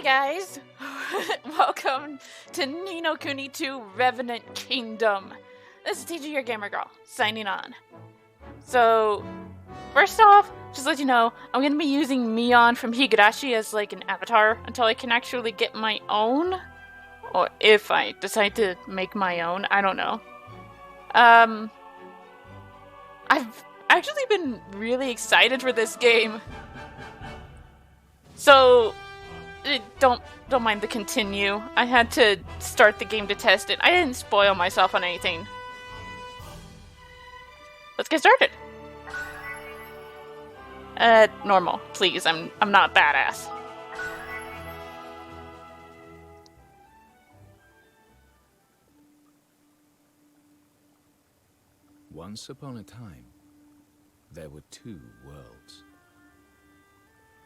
guys! Welcome to Kuni II Revenant Kingdom. This is Teacher Your Gamer Girl, signing on. So, first off, just to let you know, I'm going to be using Mion from Higurashi as like an avatar until I can actually get my own. Or if I decide to make my own, I don't know. I've actually been really excited for this game. So, don't mind the continue. I had to start the game to test it. I didn't spoil myself on anything. Let's get started. Normal, please. I'm not badass. Once upon a time, there were two worlds.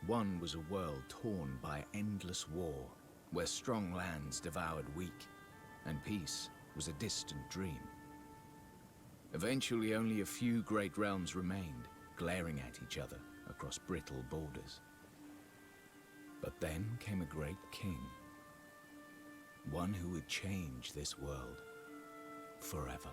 One was a world torn by endless war, where strong lands devoured weak, and peace was a distant dream. Eventually, only a few great realms remained, glaring at each other across brittle borders. But then came a great king, one who would change this world forever.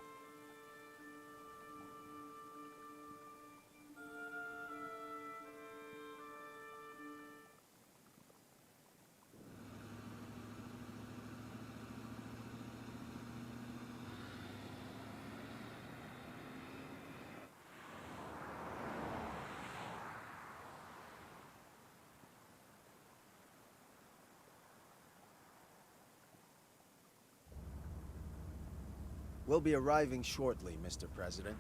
We'll be arriving shortly, Mr. President.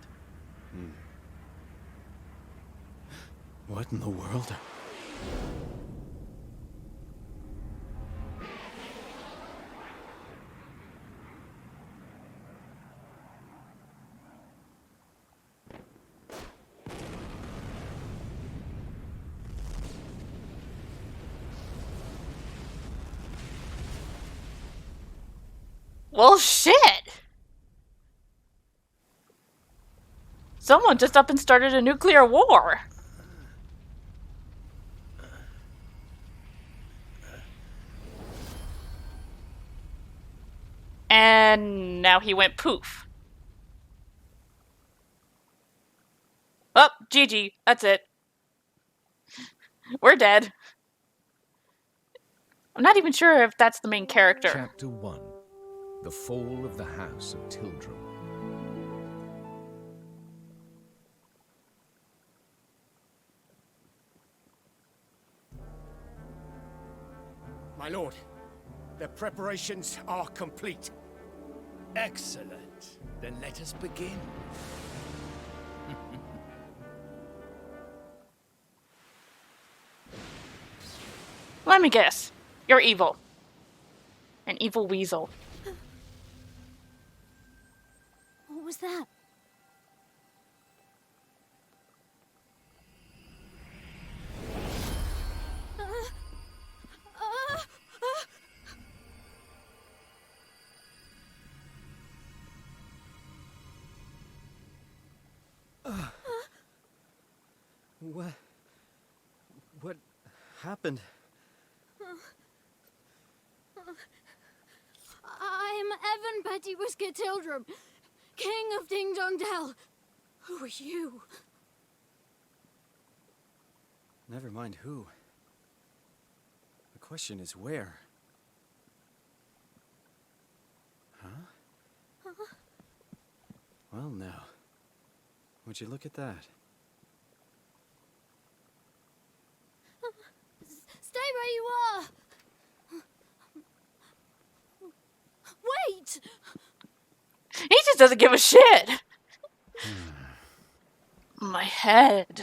What in the world? Well, shit! Someone just up and started a nuclear war. And now he went poof. Oh, GG. That's it. We're dead. I'm not even sure if that's the main character. Chapter 1. The Fall of the House of Tildrum. My lord, the preparations are complete. Excellent. Then let us begin. Let me guess. You're evil. An evil weasel. What was that? What happened? I'm Evan Petty Whisker Tildrum, King of Ding Dong Dell. Who are you? Never mind who. The question is where? Huh? Well, now. Would you look at that? Stay where you are! Wait! He just doesn't give a shit. My head.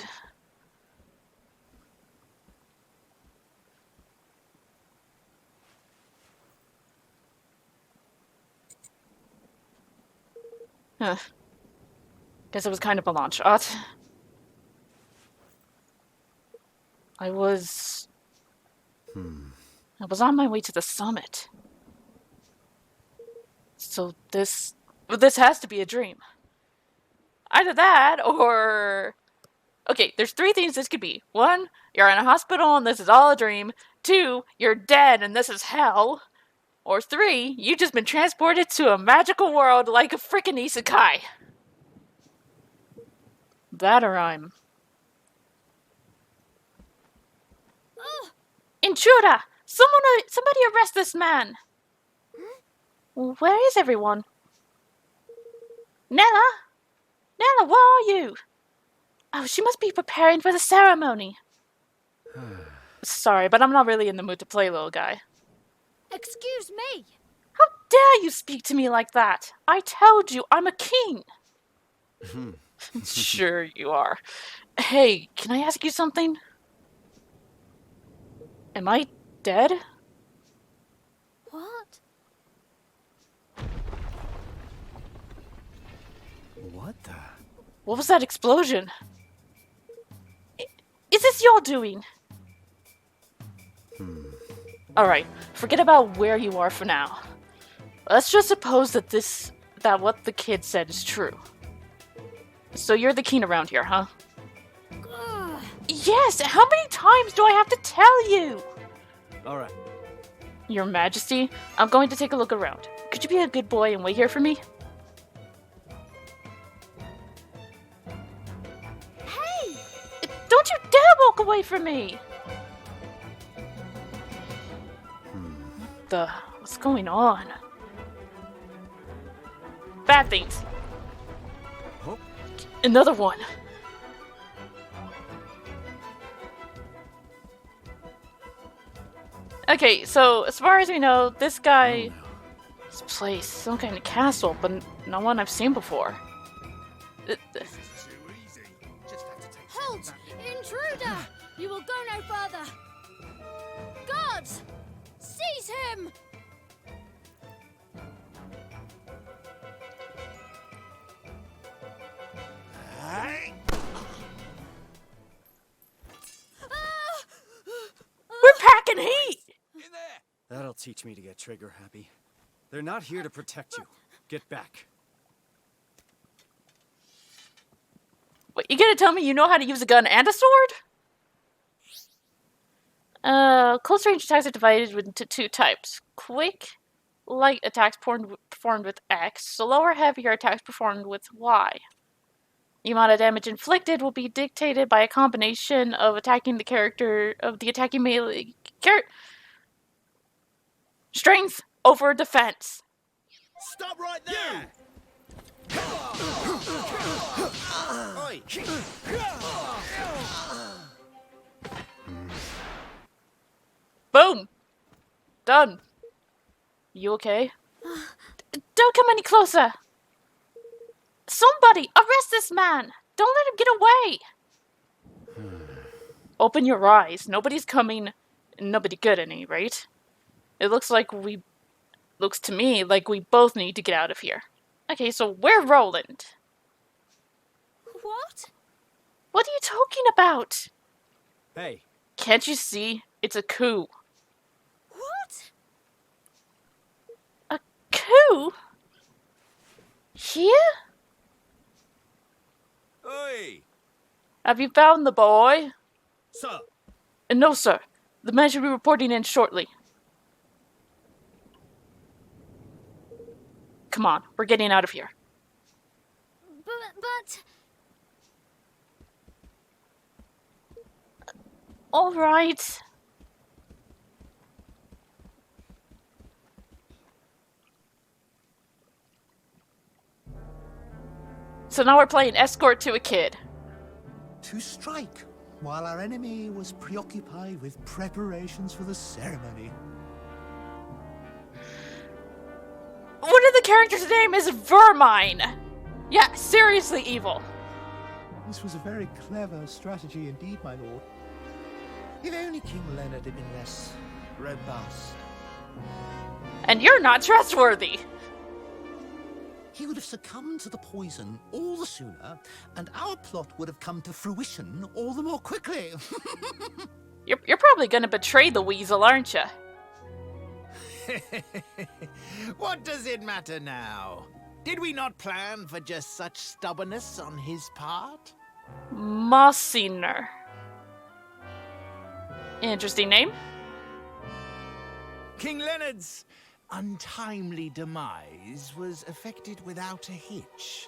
Huh. Guess it was kind of a long shot. I was on my way to the summit. So this has to be a dream. Either that, or... Okay, there's three things this could be. One, you're in a hospital and this is all a dream. 2, you're dead and this is hell. Or 3, you've just been transported to a magical world like a freaking isekai. That or I'm... Intruder! Somebody arrest this man! Where is everyone? Nella? Nella, where are you? Oh, she must be preparing for the ceremony. Sorry, but I'm not really in the mood to play, little guy. Excuse me. How dare you speak to me like that? I told you, I'm a king. Sure you are. Hey, can I ask you something? Am I dead? What? What the? What was that explosion? Is this your doing? Alright, forget about where you are for now. Let's just suppose that what the kid said is true. So you're the king around here, huh? Ugh. Yes, how many times do I have to tell you? Alright. Your Majesty, I'm going to take a look around. Could you be a good boy and wait here for me? Hey! Don't you dare walk away from me! What's going on? Bad things. Oh. Another one. Okay, so as far as we know, this guy, this place, some kind of castle, but not one I've seen before. Halt! Intruder! You will go no further! Guards! Seize him! We're packing heat! That'll teach me to get trigger happy. They're not here to protect you. Get back. What, you gonna tell me you know how to use a gun and a sword? Close range attacks are divided into 2 types. Quick, light attacks performed with X, slower, heavier attacks performed with Y. The amount of damage inflicted will be dictated by a combination of attacking the character of the attacking melee strength over defense. Stop right there! Oi. Boom! Done. You okay? Don't come any closer! Somebody, arrest this man! Don't let him get away! Open your eyes. Nobody's coming. Nobody good, any rate. It looks to me like we both need to get out of here. Okay, so where's Roland? What? What are you talking about? Hey. Can't you see? It's a coup. What? A coup? Here? Oi! Have you found the boy? Sir! No, sir. The man should be reporting in shortly. Come on, we're getting out of here. But... All right. So now we're playing escort to a kid. To strike, while our enemy was preoccupied with preparations for the ceremony. One of the characters' name is Vermine. Yeah, seriously evil. This was a very clever strategy indeed, my lord. If only King Leonard had been less robust. And you're not trustworthy. He would have succumbed to the poison all the sooner, and our plot would have come to fruition all the more quickly. You're probably gonna betray the weasel, aren't you? What does it matter now? Did we not plan for just such stubbornness on his part? Mossiner. Interesting name. King Leonard's untimely demise was effected without a hitch.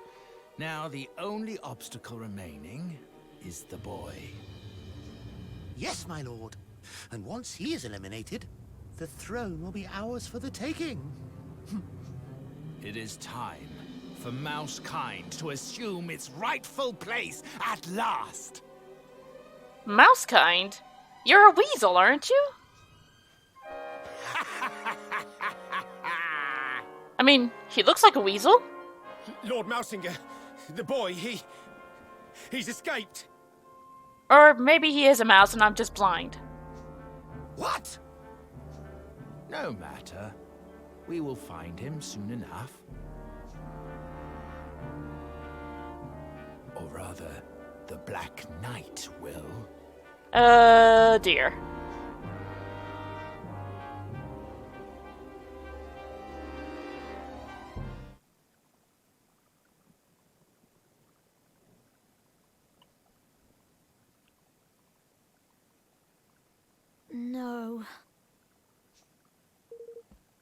Now the only obstacle remaining is the boy. Yes, my lord. And once he is eliminated, the throne will be ours for the taking. It is time for Mousekind to assume its rightful place at last. Mousekind? You're a weasel, aren't you? I mean, he looks like a weasel. Lord Mousinger, the boy, he's escaped. Or maybe he is a mouse and I'm just blind. What? No matter. We will find him soon enough. Or rather, the Black Knight will. Dear. No.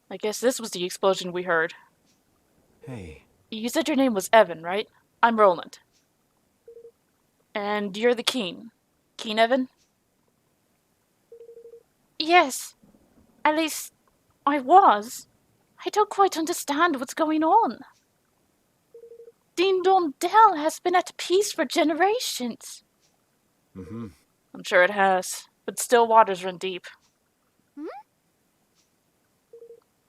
I guess this was the explosion we heard. Hey. You said your name was Evan, right? I'm Roland. And you're the Keen. Keen Evan? Yes. At least, I was. I don't quite understand what's going on. Ding-Dong Dell has been at peace for generations. Mm-hmm. I'm sure it has, but still waters run deep. Hmm?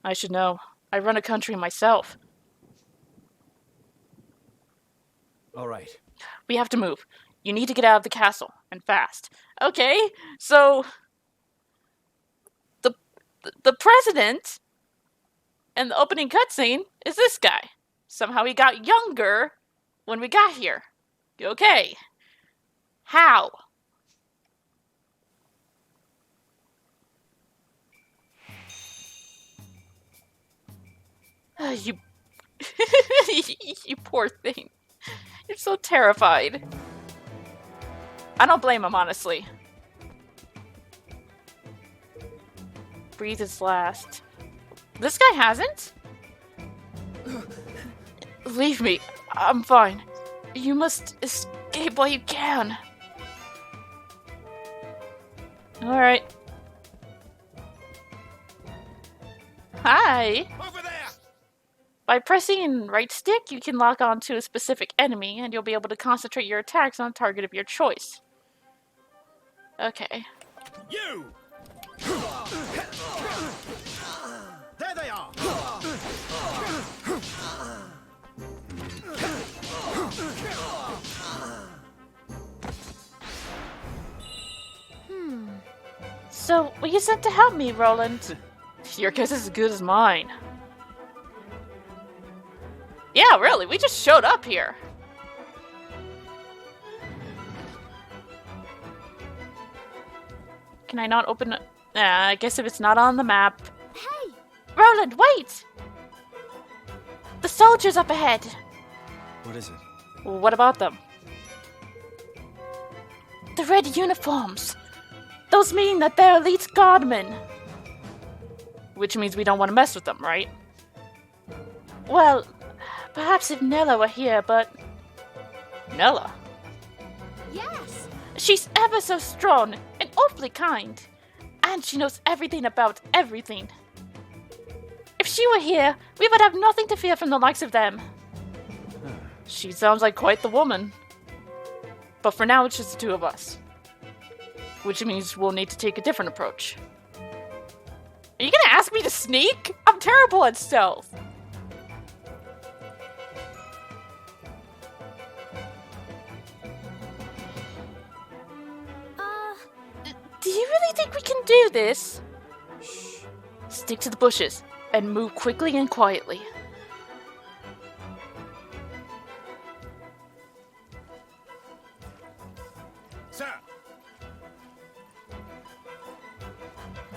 I should know. I run a country myself. All right. We have to move. You need to get out of the castle, and fast. Okay, so... The president in the opening cutscene is this guy. Somehow he got younger when we got here. Okay. How? You... you poor thing. You're so terrified. I don't blame him, honestly. Breathe his last. This guy hasn't? Leave me. I'm fine. You must escape while you can. Alright. Hi. Over there! By pressing right stick, you can lock on to a specific enemy, and you'll be able to concentrate your attacks on a target of your choice. Okay. You! There they are! So, were you sent to help me, Roland? Your guess is as good as mine. Yeah, really, we just showed up here. Can I not open it? I guess if it's not on the map. Hey! Roland, wait! The soldiers up ahead. What is it? What about them? The red uniforms. Those mean that they're elite guardmen. Which means we don't want to mess with them, right? Well, perhaps if Nella were here, but... Nella? Yes! She's ever so strong and awfully kind. And she knows everything about everything. If she were here, we would have nothing to fear from the likes of them. She sounds like quite the woman. But for now, it's just the two of us. Which means we'll need to take a different approach. Are you gonna ask me to sneak? I'm terrible at stealth. Do you really think we can do this? Shh. Stick to the bushes and move quickly and quietly. Sir!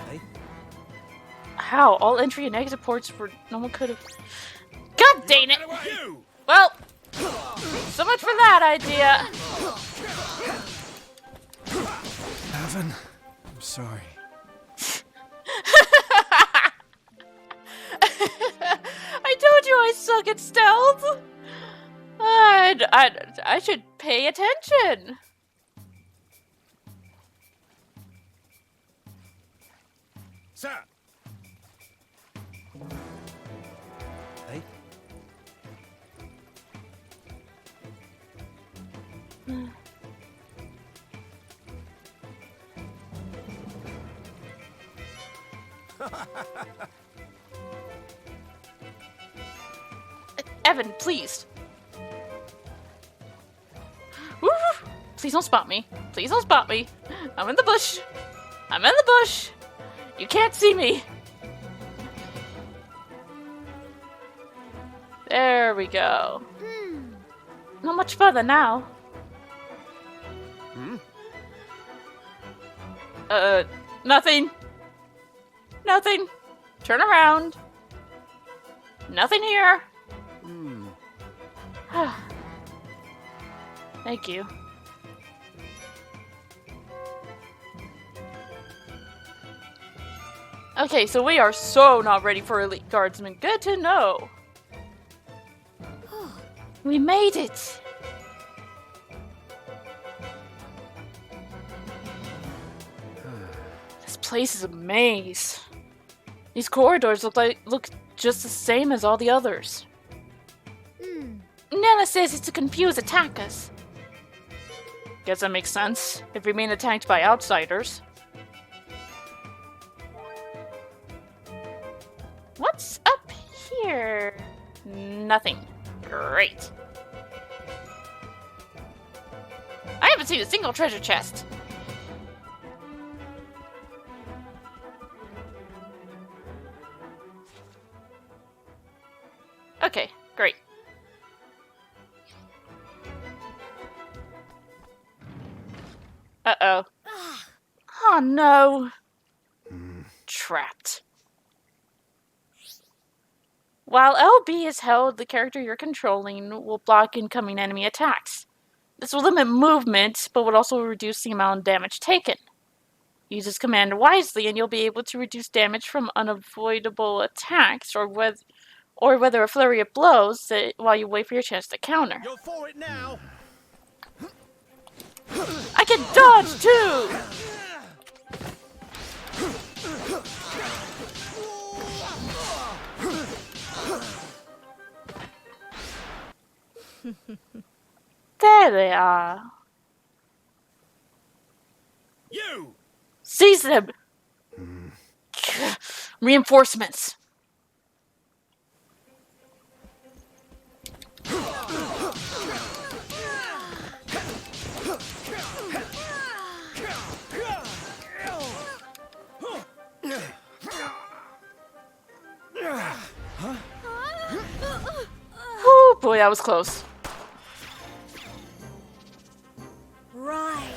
Hey? How? All entry and exit ports were... No one could have... God dang it! You! Well, so much for that idea. Evan, I'm sorry. suck at stealth. I should pay attention. Sir! Hey? Evan, please. Woo! Please don't spot me. Please don't spot me. I'm in the bush. I'm in the bush. You can't see me. There we go. Not much further now. Nothing. Nothing. Turn around. Nothing here. Thank you. Okay, so we are so not ready for Elite Guardsmen. Good to know. We made it. This place is a maze. These corridors look just the same as all the others. Nella says it's to confuse attackers. Guess that makes sense, if we're being attacked by outsiders. What's up here? Nothing. Great. I haven't seen a single treasure chest. Okay, great. Uh-oh. Oh no. Trapped. While LB is held, the character you're controlling will block incoming enemy attacks. This will limit movement, but would also reduce the amount of damage taken. Use this command wisely, and you'll be able to reduce damage from unavoidable attacks, or whether a flurry of blows while you wait for your chance to counter. You're for it now! I can dodge too! There they are. You! Seize them! Reinforcements. Oh boy, that was close. Right.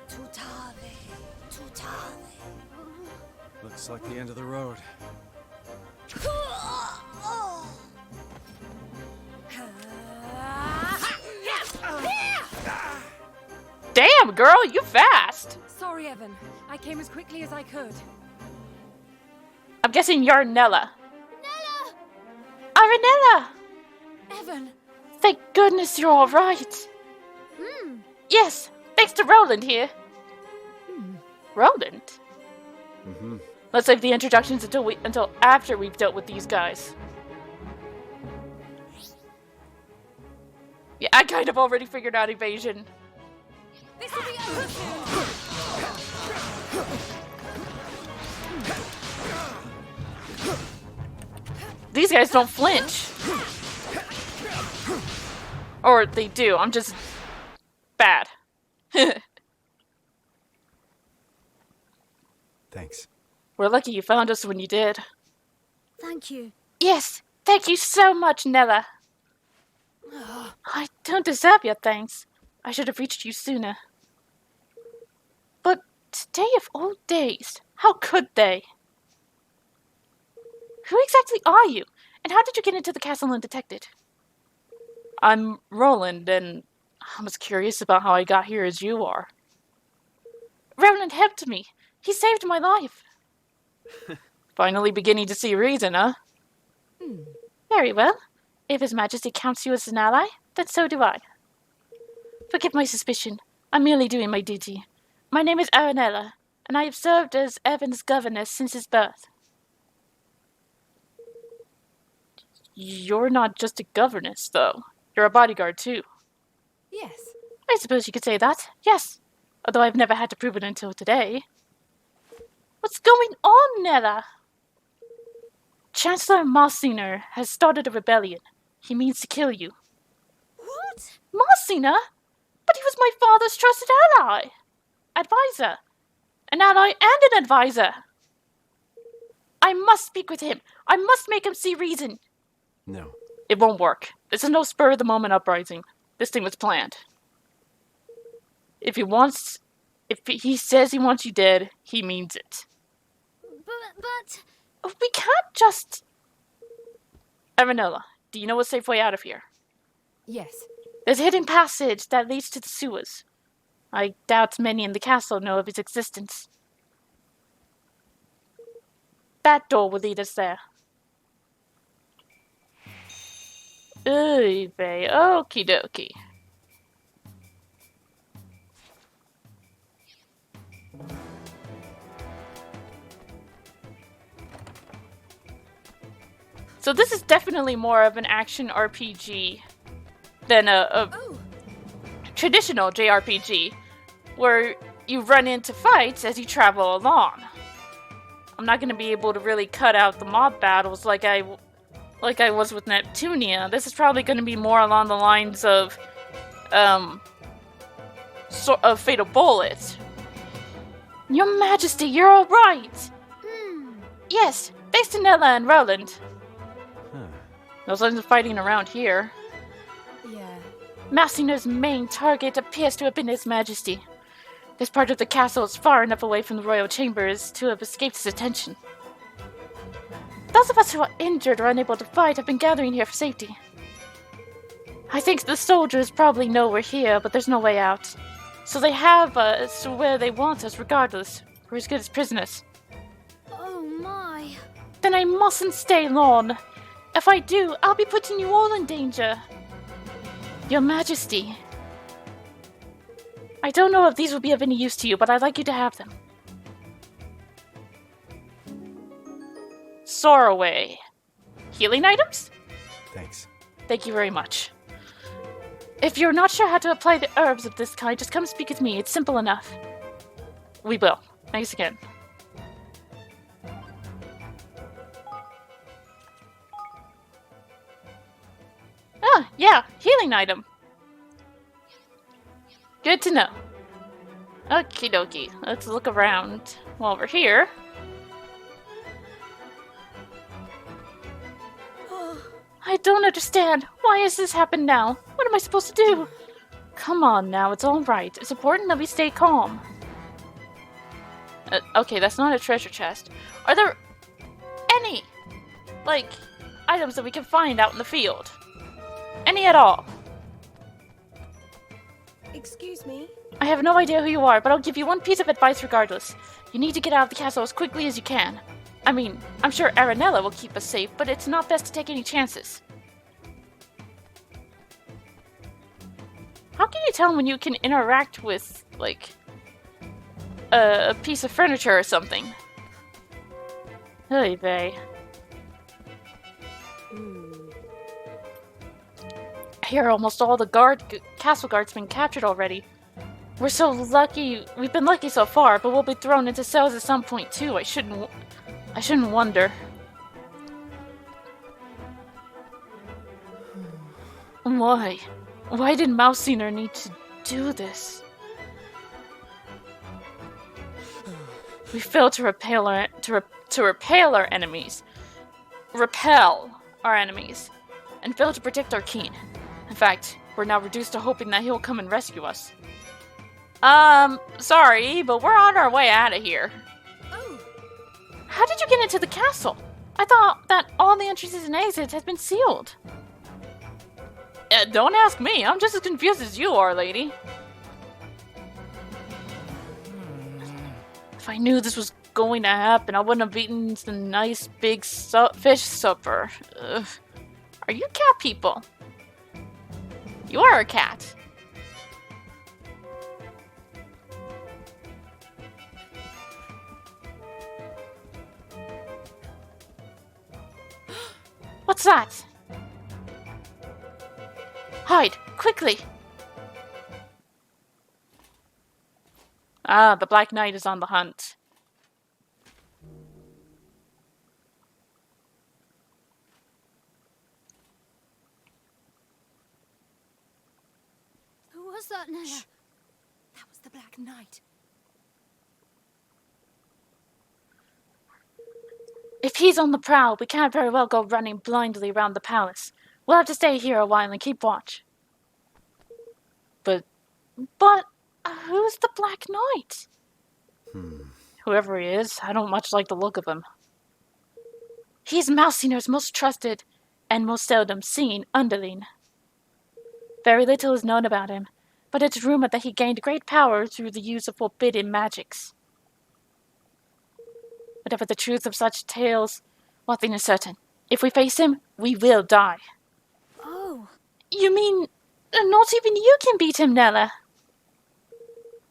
Tutave. Tutave. Looks like the end of the road. Damn, girl, you fast! Sorry, Evan. I came as quickly as I could. I'm guessing you're Nella. Nella! Aranella! Evan! Thank goodness you're alright. Yes, thanks to Roland here. Roland? Let's save the introductions until after we've dealt with these guys. Yeah, I kind of already figured out evasion. This will be over soon! These guys don't flinch. Or they do, I'm just bad. Thanks. We're lucky you found us when you did. Thank you. Yes, thank you so much, Nella. I don't deserve your thanks. I should have reached you sooner. But today of all days, how could they? Who exactly are you? And how did you get into the castle undetected? I'm Roland, and I'm as curious about how I got here as you are. Revenant helped me. He saved my life. Finally beginning to see reason, huh? Very well. If His Majesty counts you as an ally, then so do I. Forgive my suspicion. I'm merely doing my duty. My name is Aranella, and I have served as Evan's governess since his birth. You're not just a governess, though. You're a bodyguard, too. Yes. I suppose you could say that, yes. Although I've never had to prove it until today. What's going on, Nella? Chancellor Monsignor has started a rebellion. He means to kill you. What? Monsignor? But he was my father's trusted ally. Advisor. An ally and an advisor. I must speak with him. I must make him see reason. No. It won't work. This is no spur-of-the-moment uprising. This thing was planned. If he says he wants you dead, he means it. But... We can't just... Aranella, do you know a safe way out of here? Yes. There's a hidden passage that leads to the sewers. I doubt many in the castle know of its existence. That door will lead us there. Oy vey, okie dokie. So this is definitely more of an action RPG than a traditional JRPG, where you run into fights as you travel along. I'm not going to be able to really cut out the mob battles like I was with Neptunia. This is probably going to be more along the lines of Fatal Bullet. Your Majesty, you're all right. Yes, thanks to Nella and Roland. No signs of fighting around here. Yeah. Massino's main target appears to have been His Majesty. This part of the castle is far enough away from the royal chambers to have escaped his attention. Those of us who are injured or unable to fight have been gathering here for safety. I think the soldiers probably know we're here, but there's no way out. So they have us where they want us regardless. We're as good as prisoners. Oh my. Then I mustn't stay long. If I do, I'll be putting you all in danger. Your Majesty. I don't know if these will be of any use to you, but I'd like you to have them. Sorroway. Healing items? Thanks. Thank you very much. If you're not sure how to apply the herbs of this kind, just come speak with me. It's simple enough. We will. Thanks again. Ah, yeah, healing item. Good to know. Okie dokie, let's look around while we're here. I don't understand. Why has this happened now? What am I supposed to do? Come on now, it's alright. It's important that we stay calm. Okay, that's not a treasure chest. Are there any, items that we can find out in the field? Any at all? Excuse me? I have no idea who you are, but I'll give you one piece of advice regardless. You need to get out of the castle as quickly as you can. I mean, I'm sure Aranella will keep us safe, but it's not best to take any chances. How can you tell when you can interact with, a piece of furniture or something? Hey, vey. I hear almost all the castle guards been captured already. We're so lucky. We've been lucky so far, but we'll be thrown into cells at some point too. I shouldn't wonder. Why? Why did Mousiner need to do this? We failed to repel our enemies, and failed to protect our king. In fact, we're now reduced to hoping that he'll come and rescue us. Sorry, but we're on our way out of here. Oh. How did you get into the castle? I thought that all the entrances and exits had been sealed. Don't ask me. I'm just as confused as you are, lady. If I knew this was going to happen. I wouldn't have eaten the nice big fish supper. Ugh. Are you cat people? You are a cat. What's that? Hide, quickly! Ah, the Black Knight is on the hunt. Who was that, Nella? That was the Black Knight. If he's on the prowl, we can't very well go running blindly around the palace. We'll have to stay here a while and keep watch. But, who's the Black Knight? Whoever he is, I don't much like the look of him. He's Malsinor's most trusted and most seldom seen underling. Very little is known about him, but it's rumored that he gained great power through the use of forbidden magics. Whatever the truth of such tales, one thing is certain. If we face him, we will die. Oh. You mean, not even you can beat him, Nella?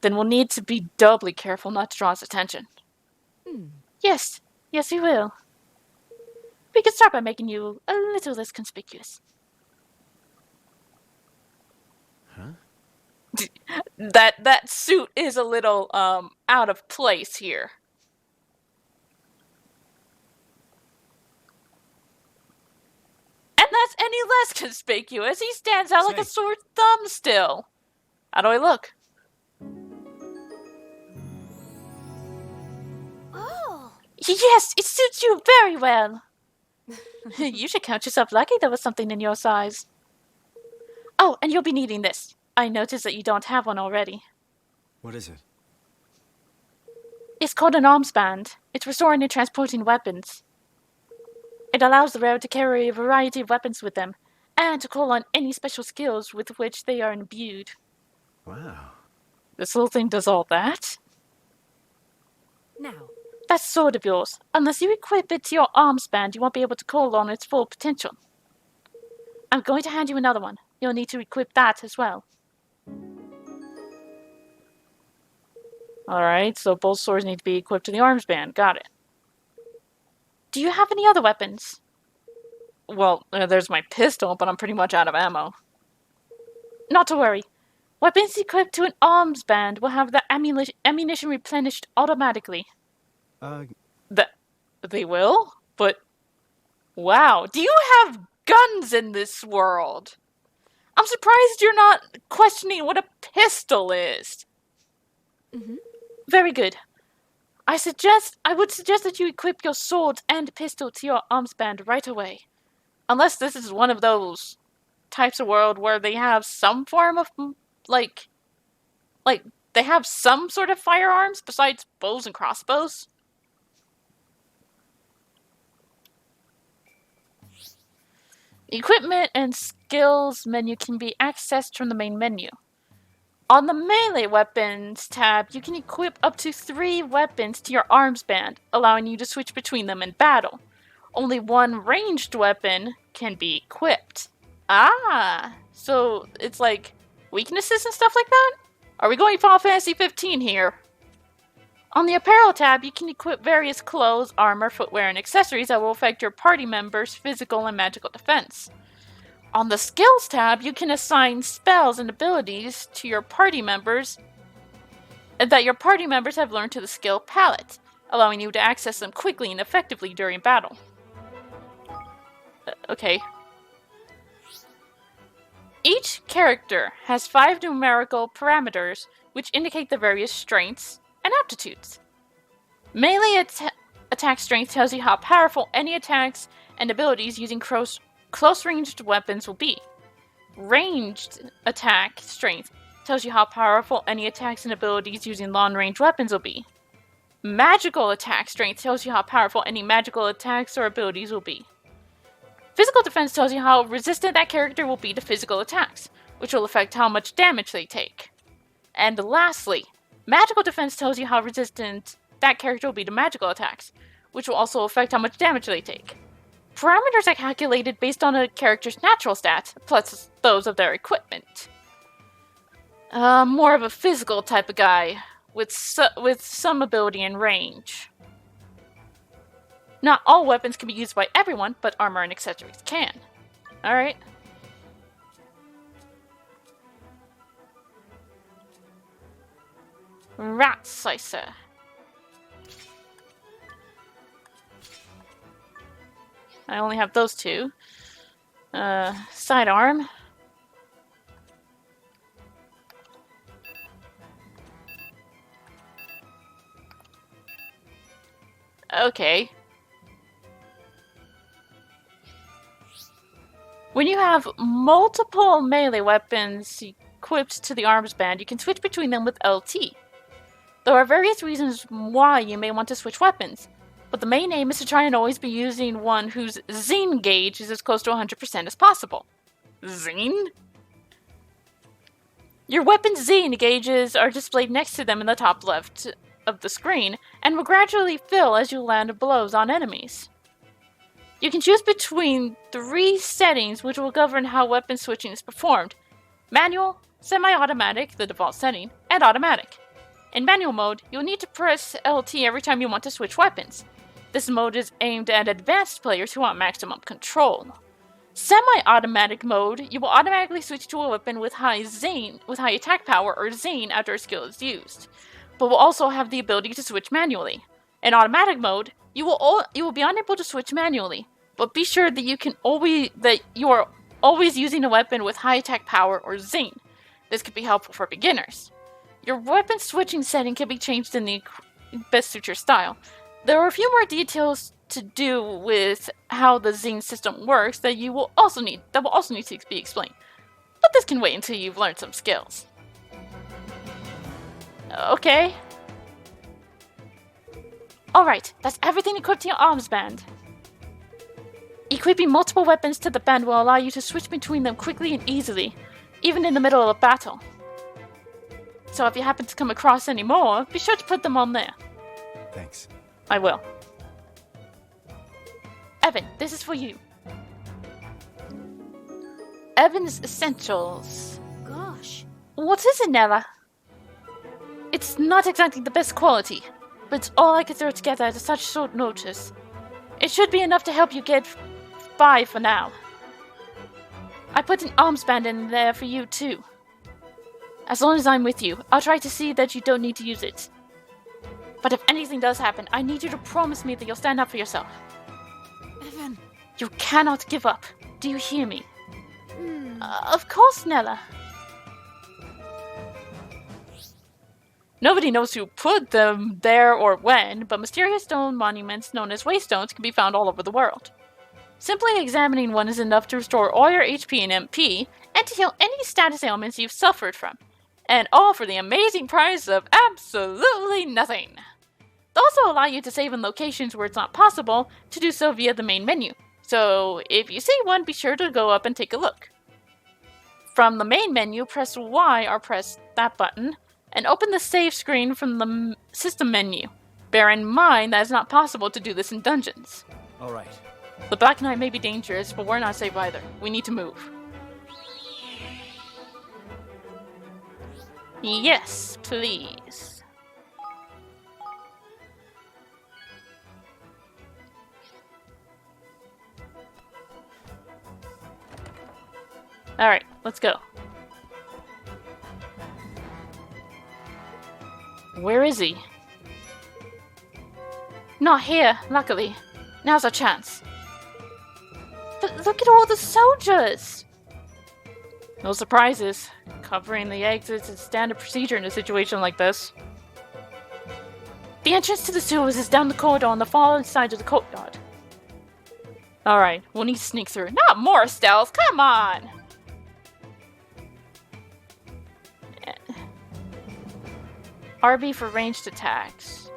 Then we'll need to be doubly careful not to draw his attention. Yes, we will. We can start by making you a little less conspicuous. Huh? That suit is a little out of place here. And that's any less conspicuous. He stands out like a sore thumb still. How do I look? Oh. Yes, it suits you very well. You should count yourself lucky there was something in your size. Oh, and you'll be needing this. I noticed that you don't have one already. What is it? It's called an arms band. It's for storing and transporting weapons. It allows the wearer to carry a variety of weapons with them, and to call on any special skills with which they are imbued. Wow. This little thing does all that? Now, That sword of yours. Unless you equip it to your arms band, you won't be able to call on its full potential. I'm going to hand you another one. You'll need to equip that as well. Alright, so both swords need to be equipped to the arms band. Got it. Do you have any other weapons? Well, there's my pistol, but I'm pretty much out of ammo. Not to worry. Weapons equipped to an arms band will have the ammunition replenished automatically. They will? But, wow, do you have guns in this world? I'm surprised you're not questioning what a pistol is. Very good. I would suggest that you equip your sword and pistol to your arms band right away. Unless this is one of those types of world where they have some form of, like, they have some sort of firearms besides bows and crossbows. Equipment and skills menu can be accessed from the main menu. On the melee weapons tab, you can equip up to 3 weapons to your arms band, allowing you to switch between them in battle. Only one ranged weapon can be equipped. Ah, so it's like weaknesses and stuff like that? Are we going Final Fantasy 15 here? On the apparel tab, you can equip various clothes, armor, footwear, and accessories that will affect your party members' physical and magical defense. On the skills tab, you can assign spells and abilities to your party members that your party members have learned to the skill palette, allowing you to access them quickly and effectively during battle. Okay. Each character has 5 numerical parameters which indicate the various strengths and aptitudes. Melee attack strength tells you how powerful any attacks and abilities using close-ranged weapons will be. Ranged attack strength tells you how powerful any attacks and abilities using long-range weapons will be. Magical attack strength tells you how powerful any magical attacks or abilities will be. Physical defense tells you how resistant that character will be to physical attacks, which will affect how much damage they take. And lastly, magical defense tells you how resistant that character will be to magical attacks, which will also affect how much damage they take. Parameters are calculated based on a character's natural stats, plus those of their equipment. More of a physical type of guy, with some ability and range. Not all weapons can be used by everyone, but armor and accessories can. Alright. Rat Slicer. I only have those two. Sidearm. Okay. When you have multiple melee weapons equipped to the arms band, you can switch between them with LT. There are various reasons why you may want to switch weapons, but the main aim is to try and always be using one whose Zine gauge is as close to 100% as possible. Zine? Your weapon's Zine gauges are displayed next to them in the top left of the screen, and will gradually fill as you land blows on enemies. You can choose between 3 settings which will govern how weapon switching is performed: manual, semi-automatic, the default setting, and automatic. In manual mode, you'll need to press LT every time you want to switch weapons. This mode is aimed at advanced players who want maximum control. Semi-automatic mode, you will automatically switch to a weapon with high attack power or Zine after a skill is used, but will also have the ability to switch manually. In automatic mode, you will be unable to switch manually, but be sure that you are always using a weapon with high attack power or Zine. This could be helpful for beginners. Your weapon switching setting can be changed in the best suit your style. There are a few more details to do with how the Zine system works that will also need to be explained, but this can wait until you've learned some skills. Okay. Alright, that's everything equipped to your arms band. Equipping multiple weapons to the band will allow you to switch between them quickly and easily, even in the middle of a battle. So if you happen to come across any more, be sure to put them on there. Thanks. I will. Evan, this is for you. Evan's Essentials. Gosh. What is it, Nella? It's not exactly the best quality, but it's all I could throw together at such short notice. It should be enough to help you get by for now. I put an arms band in there for you too. As long as I'm with you, I'll try to see that you don't need to use it. But if anything does happen, I need you to promise me that you'll stand up for yourself. Evan. You cannot give up. Do you hear me? Of course, Nella. Nobody knows who put them there or when, but mysterious stone monuments known as waystones can be found all over the world. Simply examining one is enough to restore all your HP and MP, and to heal any status ailments you've suffered from. And all for the amazing price of absolutely nothing. They'll also allow you to save in locations where it's not possible to do so via the main menu. So if you see one, be sure to go up and take a look. From the main menu, press Y or press that button, and open the save screen from the system menu. Bear in mind that it's not possible to do this in dungeons. Alright. The Black Knight may be dangerous, but we're not safe either. We need to move. Yes, please. Alright, let's go. Where is he? Not here, luckily. Now's our chance. But look at all the soldiers! No surprises. Covering the exits is standard procedure in a situation like this. The entrance to the sewers is down the corridor on the far side of the courtyard. Alright, we'll need to sneak through. Not more stealth, come on! RB for ranged attacks.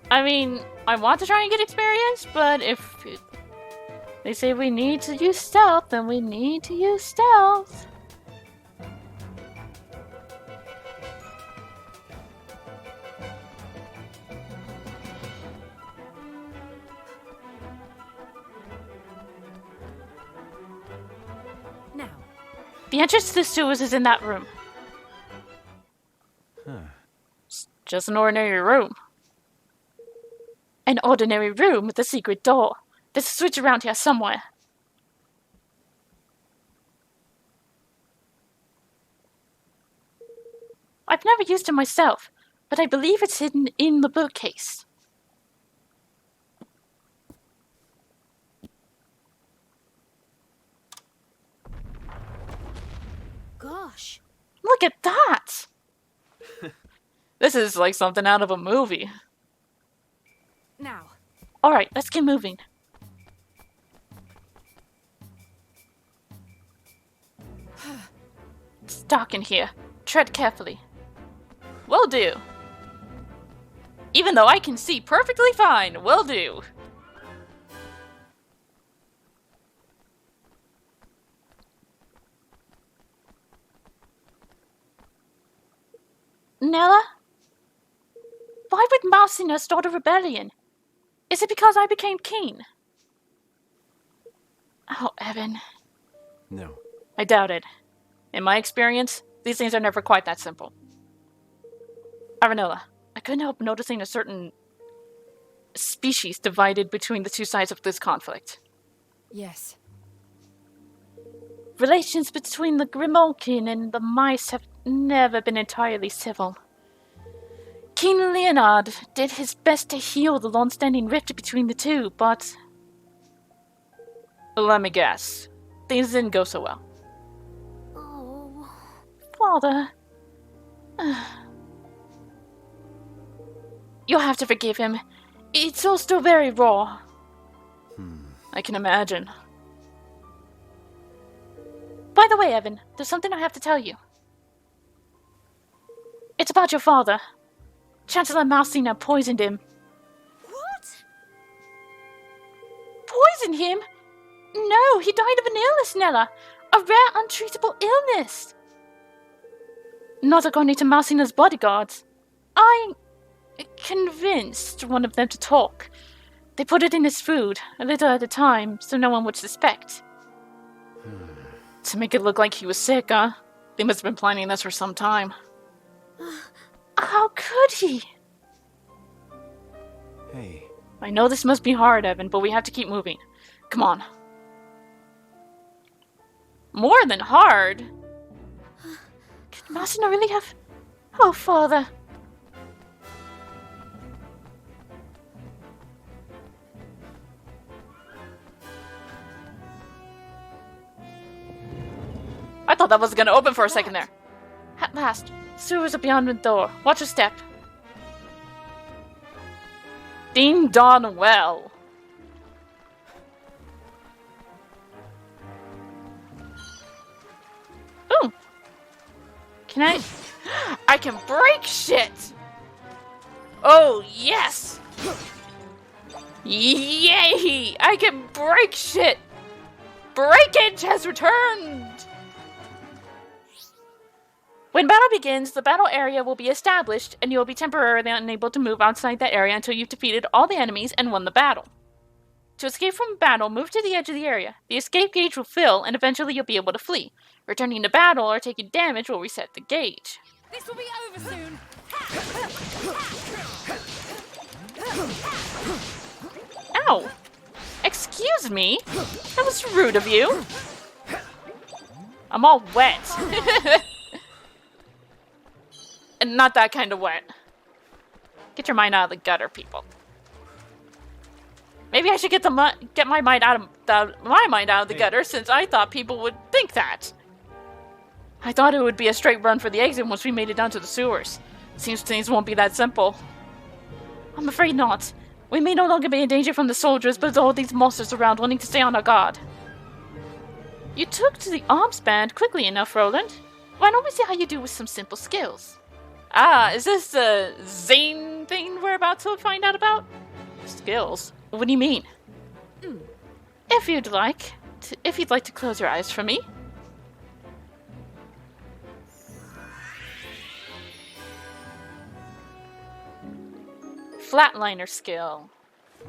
I mean, I want to try and get experience, but if they say we need to use stealth, then we need to use stealth. The entrance to the sewers is in that room. Huh. It's just an ordinary room. An ordinary room with a secret door. There's a switch around here somewhere. I've never used it myself, but I believe it's hidden in the bookcase. Gosh. Look at that! This is like something out of a movie. Now. Alright, let's get moving. It's dark in here. Tread carefully. Will do. Even though I can see perfectly fine, will do. Nella? Why would Marcina start a rebellion? Is it because I became king? Oh, Evan. No. I doubt it. In my experience, these things are never quite that simple. Aranella, I couldn't help noticing a certain species divided between the two sides of this conflict. Yes. Relations between the Grimalkin and the mice have never been entirely civil. King Leonard did his best to heal the long-standing rift between the two, but... Let me guess. Things didn't go so well. Oh. Father... You'll have to forgive him. It's all still very raw. I can imagine. By the way, Evan, there's something I have to tell you. It's about your father. Chancellor Marcina poisoned him. What? Poisoned him? No, he died of an illness, Nella. A rare, untreatable illness. Not according to Marcina's bodyguards. I convinced one of them to talk. They put it in his food, a little at a time, so no one would suspect. To make it look like he was sick, huh? They must have been planning this for some time. How could he? Hey. I know this must be hard, Evan, but we have to keep moving. Come on. More than hard? Could Marcina really have... Oh, Father. I thought that was gonna open for a second there. At last, sewers are beyond the door. Watch your step. Ding dong well. Ooh. Can I? I can break shit! Oh, yes! Yay! I can break shit! Breakage has returned! When battle begins, the battle area will be established, and you will be temporarily unable to move outside that area until you've defeated all the enemies and won the battle. To escape from battle, move to the edge of the area. The escape gauge will fill, and eventually you'll be able to flee. Returning to battle or taking damage will reset the gauge. This will be over soon. Ow! Excuse me? That was rude of you. I'm all wet. And not that kind of wet. Get your mind out of the gutter, people. Maybe I should get my mind out of the gutter, since I thought people would think that. I thought it would be a straight run for the exit once we made it down to the sewers. Seems things won't be that simple. I'm afraid not. We may no longer be in danger from the soldiers, but all these monsters around wanting to stay on our guard. You took to the arms band quickly enough, Roland. Why don't we see how you do with some simple skills? Ah, is this the Zane thing we're about to find out about? Skills? What do you mean? If you'd like to close your eyes for me. Flatliner skill.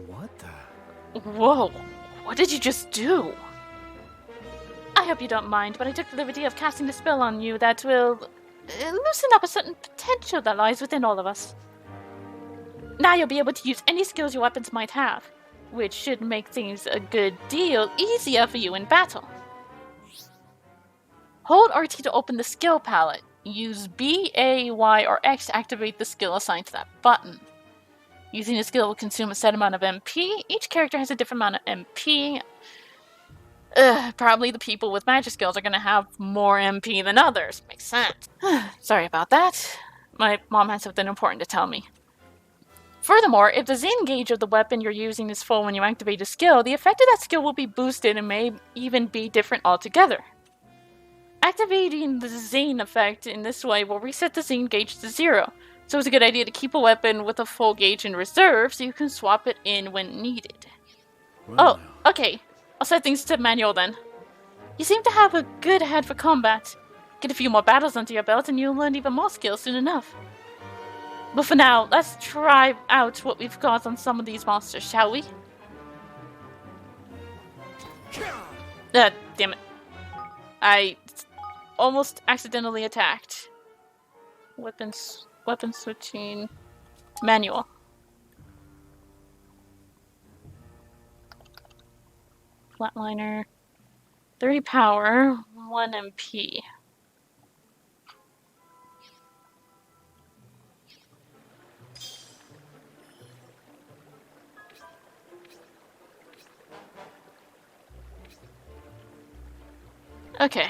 What the? Whoa, what did you just do? I hope you don't mind, but I took the liberty of casting a spell on you that will loosen up a certain potential that lies within all of us. Now you'll be able to use any skills your weapons might have, which should make things a good deal easier for you in battle. Hold RT to open the skill palette. Use B, A, Y, or X to activate the skill assigned to that button. Using the skill will consume a set amount of MP. Each character has a different amount of MP. Probably the people with magic skills are going to have more MP than others. Makes sense. Sorry about that. My mom had something important to tell me. Furthermore, if the Zane gauge of the weapon you're using is full when you activate a skill, the effect of that skill will be boosted and may even be different altogether. Activating the Zane effect in this way will reset the Zane gauge to 0, so it's a good idea to keep a weapon with a full gauge in reserve so you can swap it in when needed. Well, Oh, okay. I'll set things to manual then. You seem to have a good head for combat. Get a few more battles under your belt and you'll learn even more skills soon enough. But for now, let's try out what we've got on some of these monsters, shall we? Damn it. I almost accidentally attacked. Weapon switching. Manual. Flatliner. 30 power, 1 MP. Okay.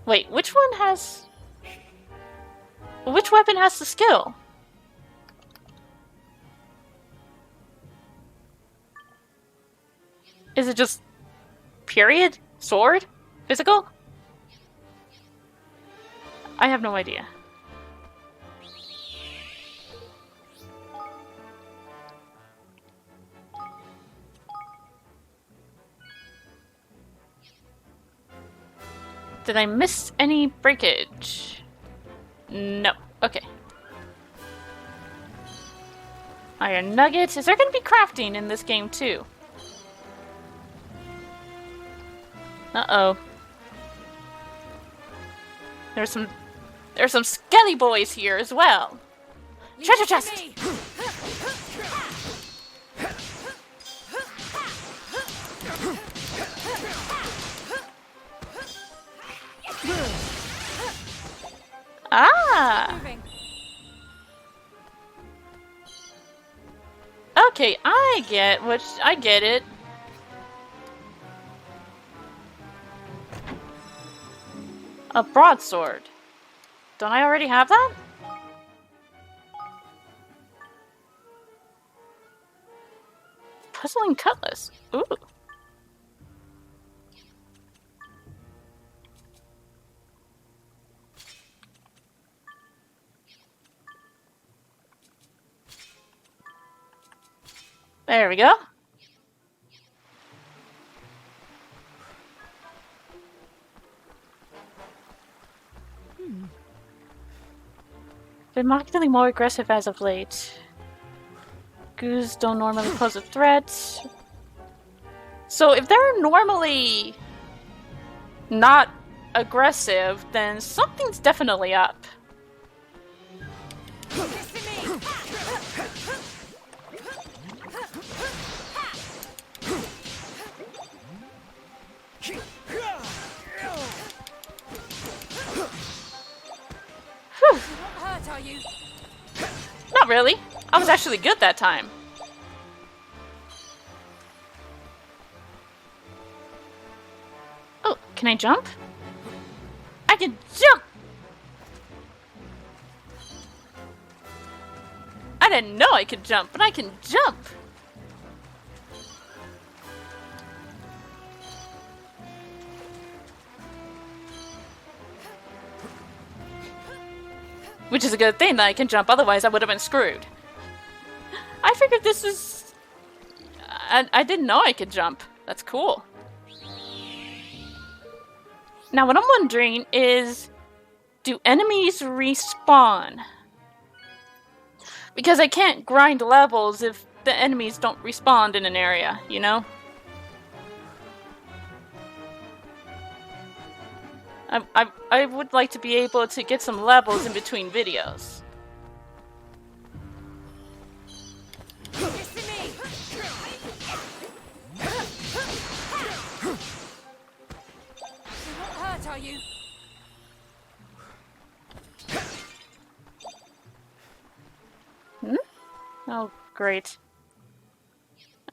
Wait, which one has... Which weapon has the skill? Is it just... period? Sword? Physical? I have no idea. Did I miss any breakage? No. Okay. Iron nugget. Is there going to be crafting in this game too? Uh-oh. There's some skelly boys here as well. Treasure chest! Ah! Okay, I get it. A broadsword. Don't I already have that? Puzzling cutlass. Ooh. There we go. Been markedly more aggressive as of late. Goos don't normally pose a threat. So if they're normally not aggressive, then something's definitely up. Are you? Not really. I was actually good that time. Oh, can I jump? I can jump! I didn't know I could jump, but I can jump! Which is a good thing that I can jump, otherwise I would have been screwed. I figured this was... I didn't know I could jump. That's cool. Now what I'm wondering is... do enemies respawn? Because I can't grind levels if the enemies don't respawn in an area, you know? I would like to be able to get some levels in between videos. Listen me. You're not hurt, are you? Oh, great.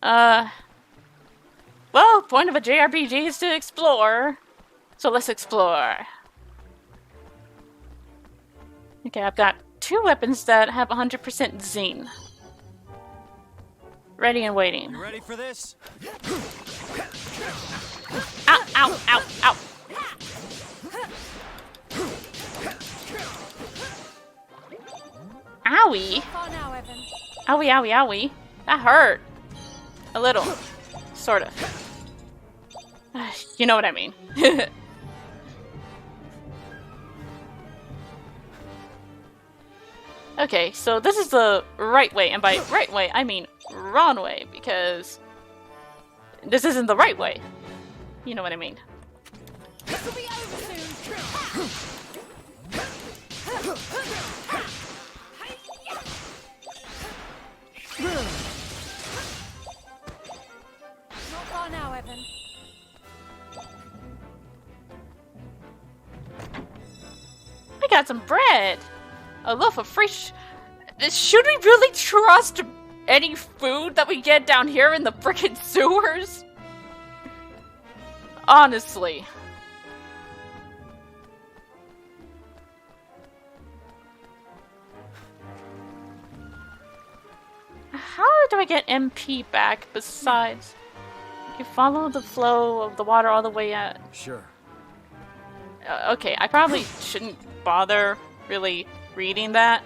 Well, point of a JRPG is to explore. So let's explore. Okay, I've got 2 weapons that have 100% zine. Ready and waiting. You ready for this? Ow, ow, ow, ow. Owie. Far now, Evan. Owie, owie, owie. That hurt. A little. Sort of. You know what I mean. Okay, so this is the right way, and by right way, I mean wrong way, because this isn't the right way. You know what I mean. This will be over soon. Not far now, Evan. I got some bread. A loaf of fresh. Should we really trust any food that we get down here in the frickin' sewers? Honestly. How do I get MP back besides? You follow the flow of the water all the way out. Sure. Okay, I probably shouldn't bother really reading that.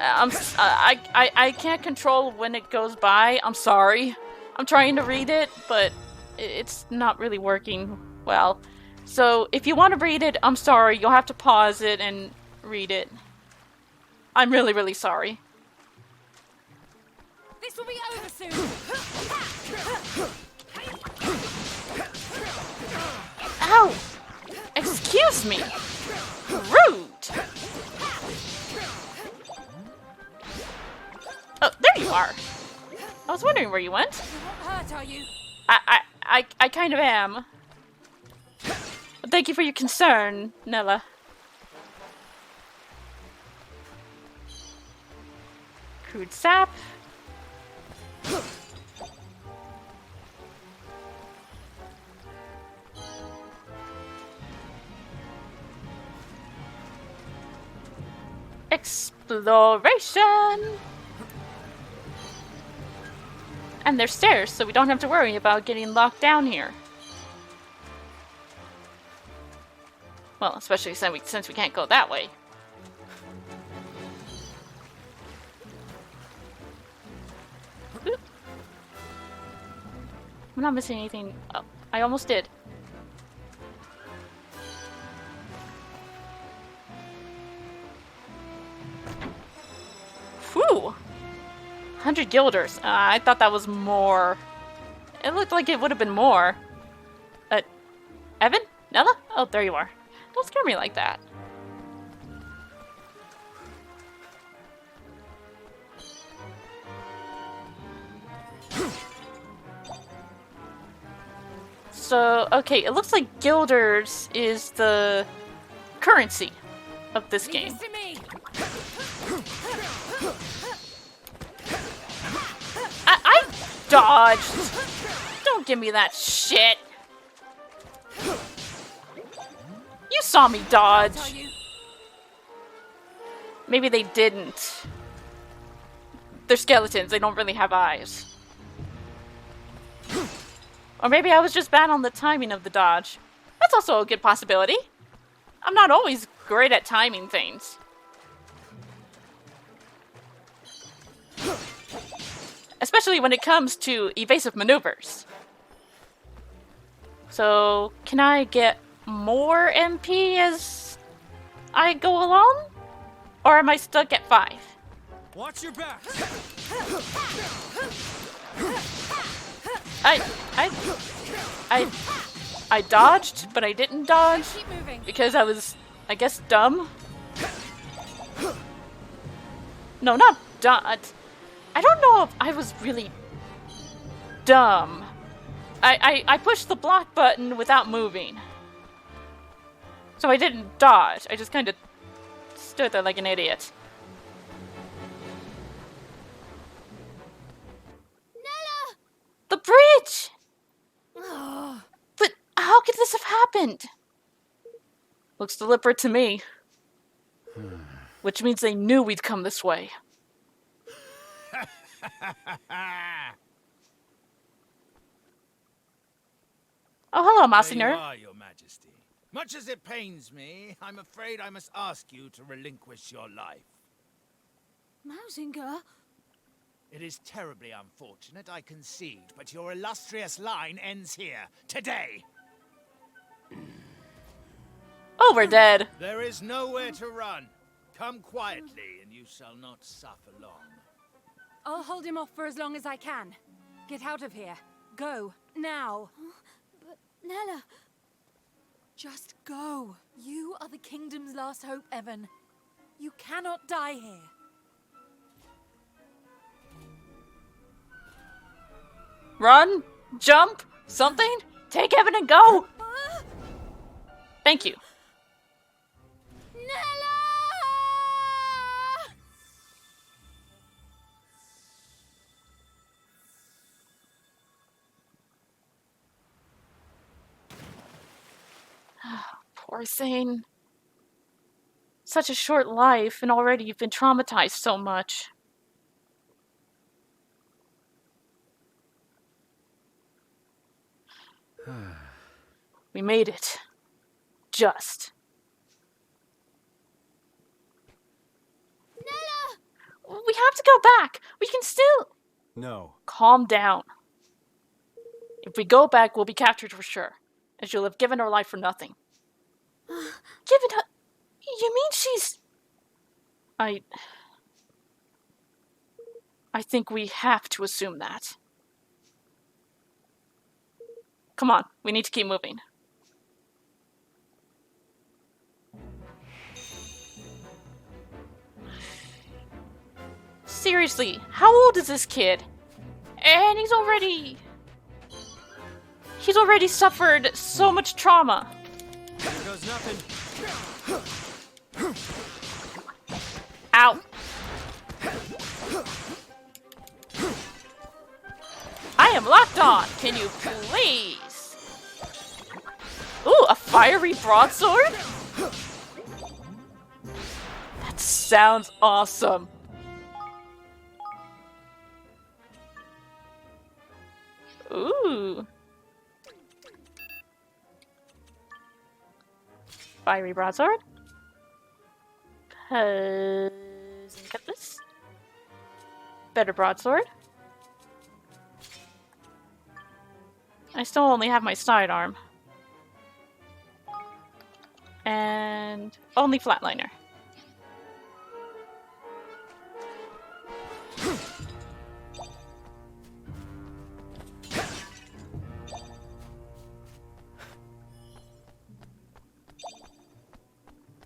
I can't control when it goes by. I'm sorry. I'm trying to read it, but it's not really working well. So if you want to read it, I'm sorry. You'll have to pause it and read it. I'm really, really sorry. This will be over soon. Ow! Excuse me! Rude! Oh, there you are! I was wondering where you went. You're not hurt, are you? I kind of am. But thank you for your concern, Nella. Crude sap. Exploration! And there's stairs, so we don't have to worry about getting locked down here. Well, especially since we can't go that way. Oop. I'm not missing anything. Oh, I almost did. Whew! 100 guilders. I thought that was more. It looked like it would have been more. Evan? Nella? Oh, there you are. Don't scare me like that. So, okay, it looks like guilders is the currency of this game. Leave this to me. I dodged. Don't give me that shit. You saw me dodge. Are you? Maybe they didn't. They're skeletons. They don't really have eyes. Or maybe I was just bad on the timing of the dodge. That's also a good possibility. I'm not always great at timing things. Especially when it comes to evasive maneuvers. So, can I get more MP as I go along? Or am I stuck at 5? Watch your back. I I dodged, but I didn't dodge Keep moving. because I was, I guess, dumb. No, not dumb. I don't know if I was really dumb. I pushed the block button without moving. So I didn't dodge. I just kind of stood there like an idiot. Nella! The bridge! But how could this have happened? Looks deliberate to me. Which means they knew we'd come this way. Oh, hello, There you Monsignor. are, Your Majesty. Much as it pains me, I'm afraid I must ask you to relinquish your life. Mausinger? It is terribly unfortunate, I concede, but your illustrious line ends here, today. Oh, we're dead. There is nowhere to run. Come quietly, and you shall not suffer long. I'll hold him off for as long as I can. Get out of here. Go. Now. But Nella... Just go. You are the kingdom's last hope, Evan. You cannot die here. Run, jump, something. Take Evan and go. Thank you. Nella! Poor thing. Such a short life, and already you've been traumatized so much. We made it. Just. Nella! We have to go back. We can still... No. Calm down. If we go back, we'll be captured for sure. As you'll have given her life for nothing. Given her... You mean she's... I think we have to assume that. Come on, we need to keep moving. Seriously, how old is this kid? And he's already suffered so much trauma. Here goes nothing. Ow. I am locked on. Can you please? Ooh, a fiery broadsword? That sounds awesome. Ooh. Fiery broadsword. Get this. Better broadsword. I still only have my sidearm. And only flatliner.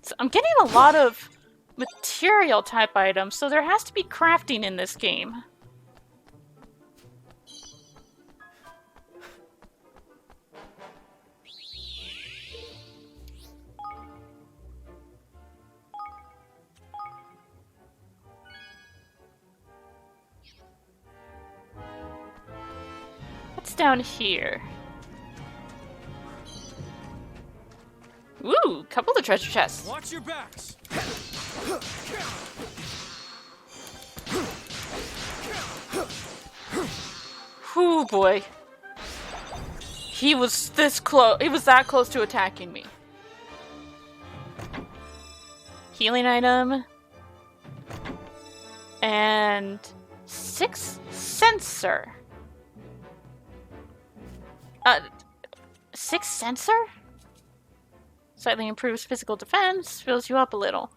So I'm getting a lot of material type items, so there has to be crafting in this game. What's down here? Ooh, couple of treasure chests. Watch your backs. Whew, boy. He was this close. He was that close to attacking me. Healing item. And 6 sensor. 6 sensor? Slightly improves physical defense, fills you up a little.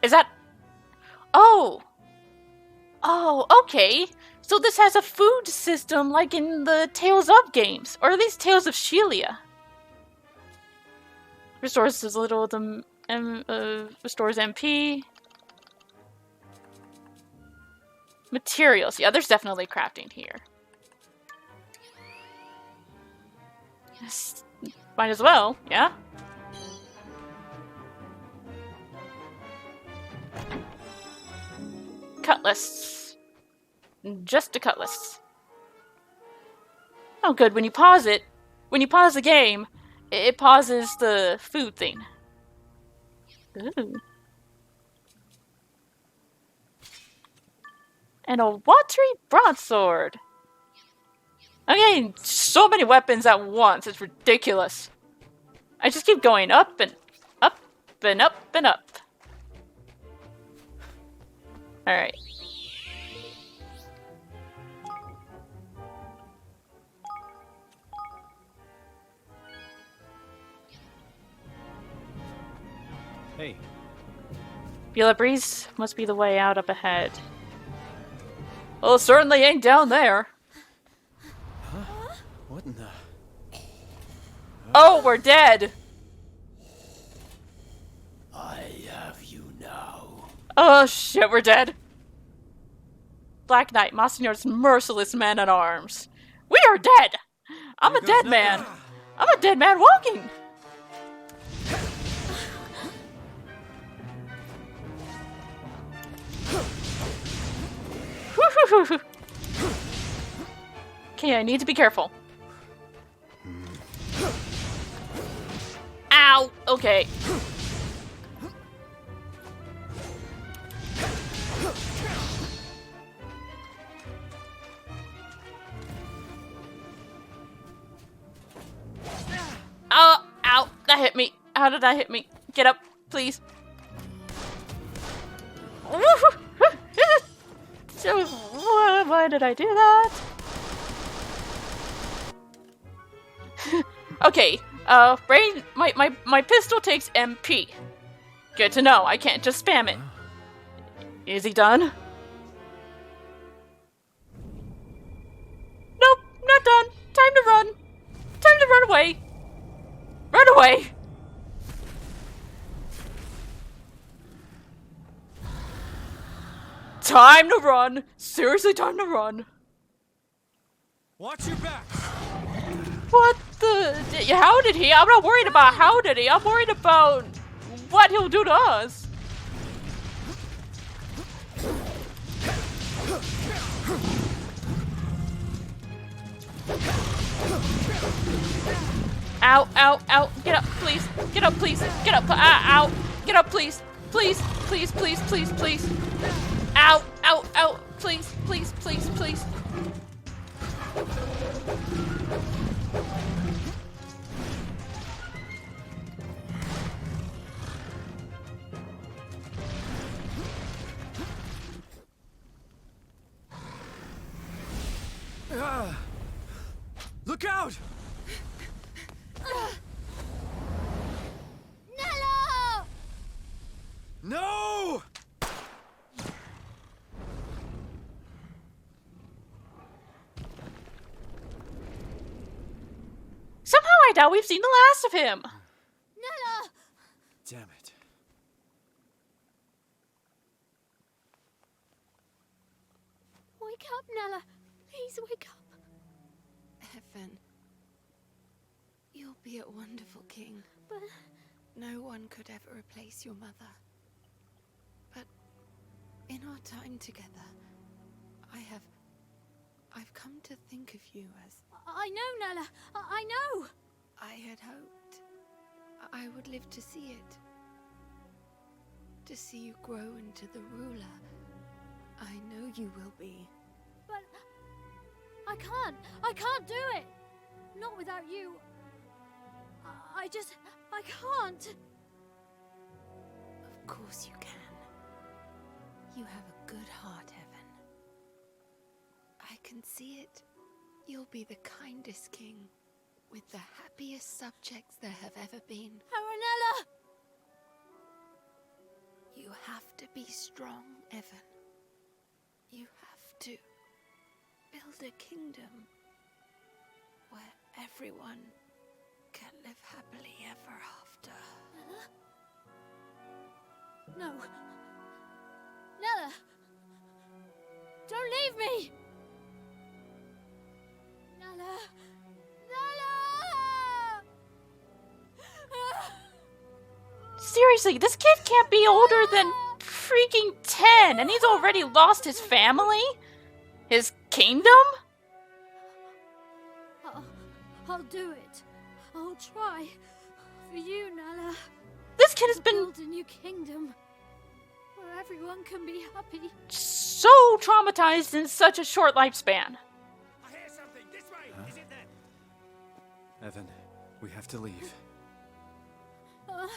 Is that... Oh! Oh, okay. So this has a food system like in the Tales of games. Or at least Tales of Shelia. Restores as little the restores MP. Materials. Yeah, there's definitely crafting here. Yes. Might as well, yeah? Cutlass. Just a cutlass. Oh, good. When you pause it, when you pause the game, it pauses the food thing. Ooh. And a watery broadsword. Okay, so many weapons at once. It's ridiculous. I just keep going up and up and up and up. Alright. Hey, Feel a breeze must be the way out up ahead. Well, it certainly ain't down there. what in the... Oh, we're dead. I have you now. Oh shit, we're dead. Black Knight, Monsignor's merciless man-at-arms. We are dead. I'm a dead man. I'm a dead man walking. Okay, I need to be careful. Ow! Okay. Oh, ow! That hit me. How did that hit me? Get up, please. So, why did I do that? Okay, brain, my pistol takes MP. Good to know, I can't just spam it. Is he done? Nope, not done. Time to run. Time to run away. Run away! Time to run! Seriously, time to run. Watch your back! What the? How did he? I'm not worried about how did he. I'm worried about what he'll do to us. Ow, ow, ow. Get up, please. Get up, please. Get up. Ow. Get up, please. Please, please, please, please, please. Ow, ow, ow. Please, please, please, please. Look out! Nello! No! Somehow I doubt we've seen the last of him. Nello! Damn it. Wake up, Nella. Please wake up. Evan, you'll be a wonderful king. But No one could ever replace your mother. But in our time together, I've come to think of you as... I know, Nella. I know. I had hoped I would live to see it. To see you grow into the ruler I know you will be. But I can't do it. Not without you. I can't. Of course you can. You have a good heart, Evan. I can see it. You'll be the kindest king, with the happiest subjects there have ever been. Aranella! You have to be strong, Evan. You have to build a kingdom where everyone can live happily ever after. after. No. Nella! Don't leave me! Nella! Nella! Seriously, this kid can't be older than freaking 10, and he's already lost his family? His kingdom? I'll do it. I'll try. For you, Nella. This kid has been Build a new kingdom where everyone can be happy. so traumatized in such a short lifespan. I hear something. This way. Is it them? Evan, we have to leave. Nella!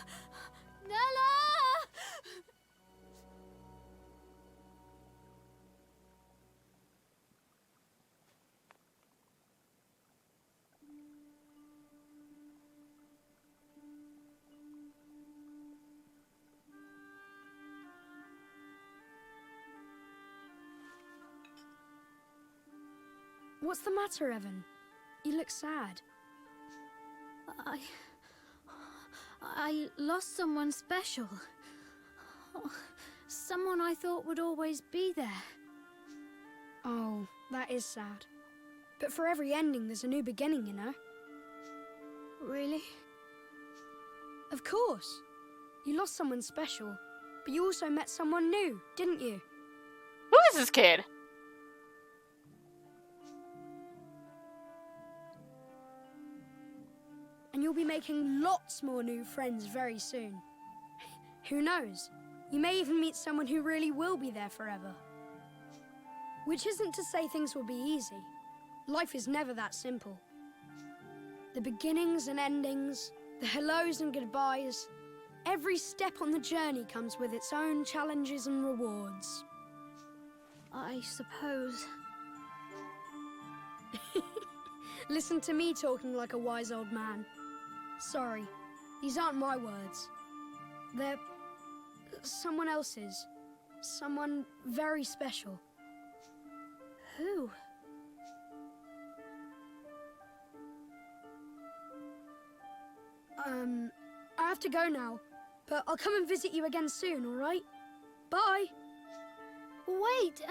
What's the matter, Evan? You look sad. I lost someone special. Someone I thought would always be there. Oh, that is sad. But for every ending, there's a new beginning, you know? Really? Of course. You lost someone special, but you also met someone new, didn't you? Who is this kid? And you'll be making lots more new friends very soon. Who knows? You may even meet someone who really will be there forever. Which isn't to say things will be easy. Life is never that simple. The beginnings and endings, the hellos and goodbyes, every step on the journey comes with its own challenges and rewards. I suppose. Listen to me talking like a wise old man. Sorry, these aren't my words. They're someone else's. Someone very special. Who? I have to go now, but I'll come and visit you again soon, all right? Bye. Wait!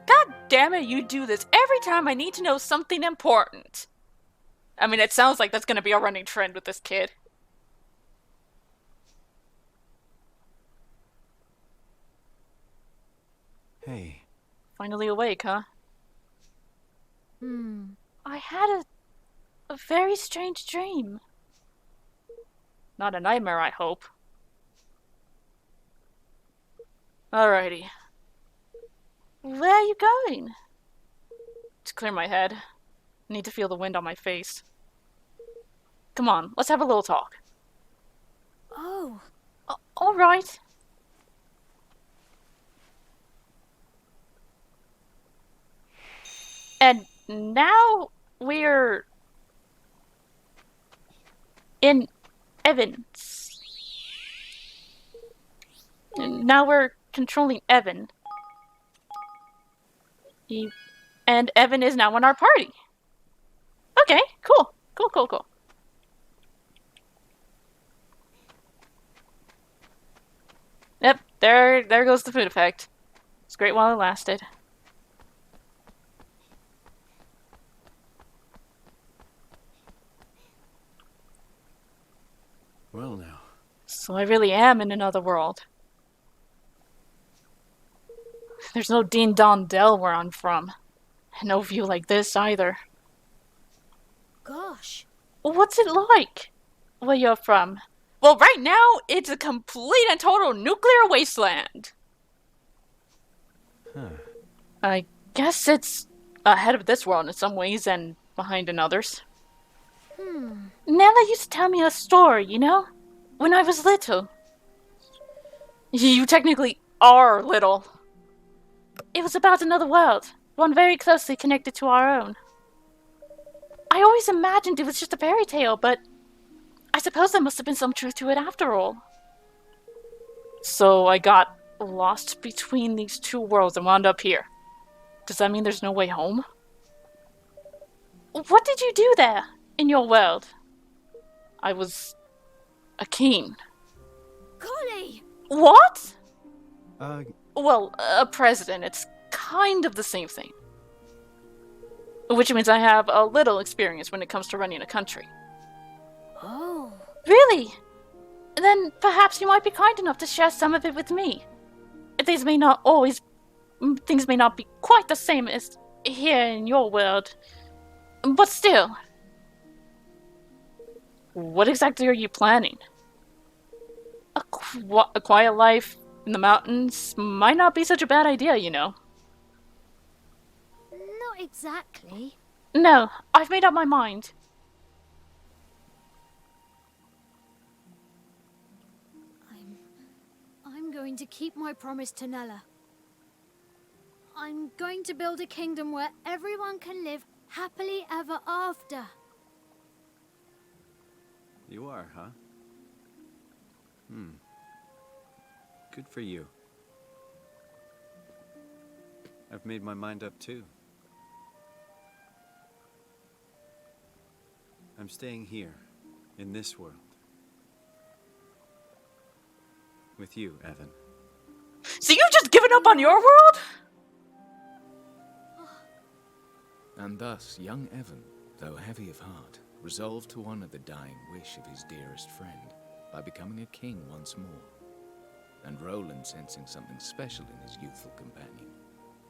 God damn it, you do this every time I need to know something important. I mean, it sounds like that's gonna be a running trend with this kid. Hey. Finally awake, huh? I had a very strange dream. Not a nightmare, I hope. Alrighty. Where are you going? To clear my head. I need to feel the wind on my face. Come on, let's have a little talk. Oh. Alright. And now we're in Evan's. And now we're controlling Evan. And Evan is now in our party. Okay, cool. Cool. Yep, there goes the food effect. It's great while it lasted. Well now. So I really am in another world. There's no Din Don Dell where I'm from. And no view like this either. Gosh. What's it like where you're from? Well, right now, it's a complete and total nuclear wasteland. Huh. I guess it's ahead of this world in some ways and behind in others. Nella used to tell me a story, you know? When I was little. You technically are little. It was about another world, one very closely connected to our own. I always imagined it was just a fairy tale, but I suppose there must have been some truth to it after all. So I got lost between these two worlds and wound up here. Does that mean there's no way home? What did you do there? in your world, I was a king. Golly! What? Uh, Well, a president. It's kind of the same thing. Which means I have a little experience when it comes to running a country. Oh. Really? Then perhaps you might be kind enough to share some of it with me. Things may not be quite the same as here in your world. But still. What exactly are you planning? A quiet life in the mountains might not be such a bad idea, you know. Not exactly. No, I've made up my mind. I'm going to keep my promise to Nella. I'm going to build a kingdom where everyone can live happily ever after. you are, huh? Good for you. I've made my mind up too. I'm staying here, in this world. With you, Evan. So you've just given up on your world? And thus, young Evan, though heavy of heart, resolved to honor the dying wish of his dearest friend by becoming a king once more. And Roland, sensing something special in his youthful companion,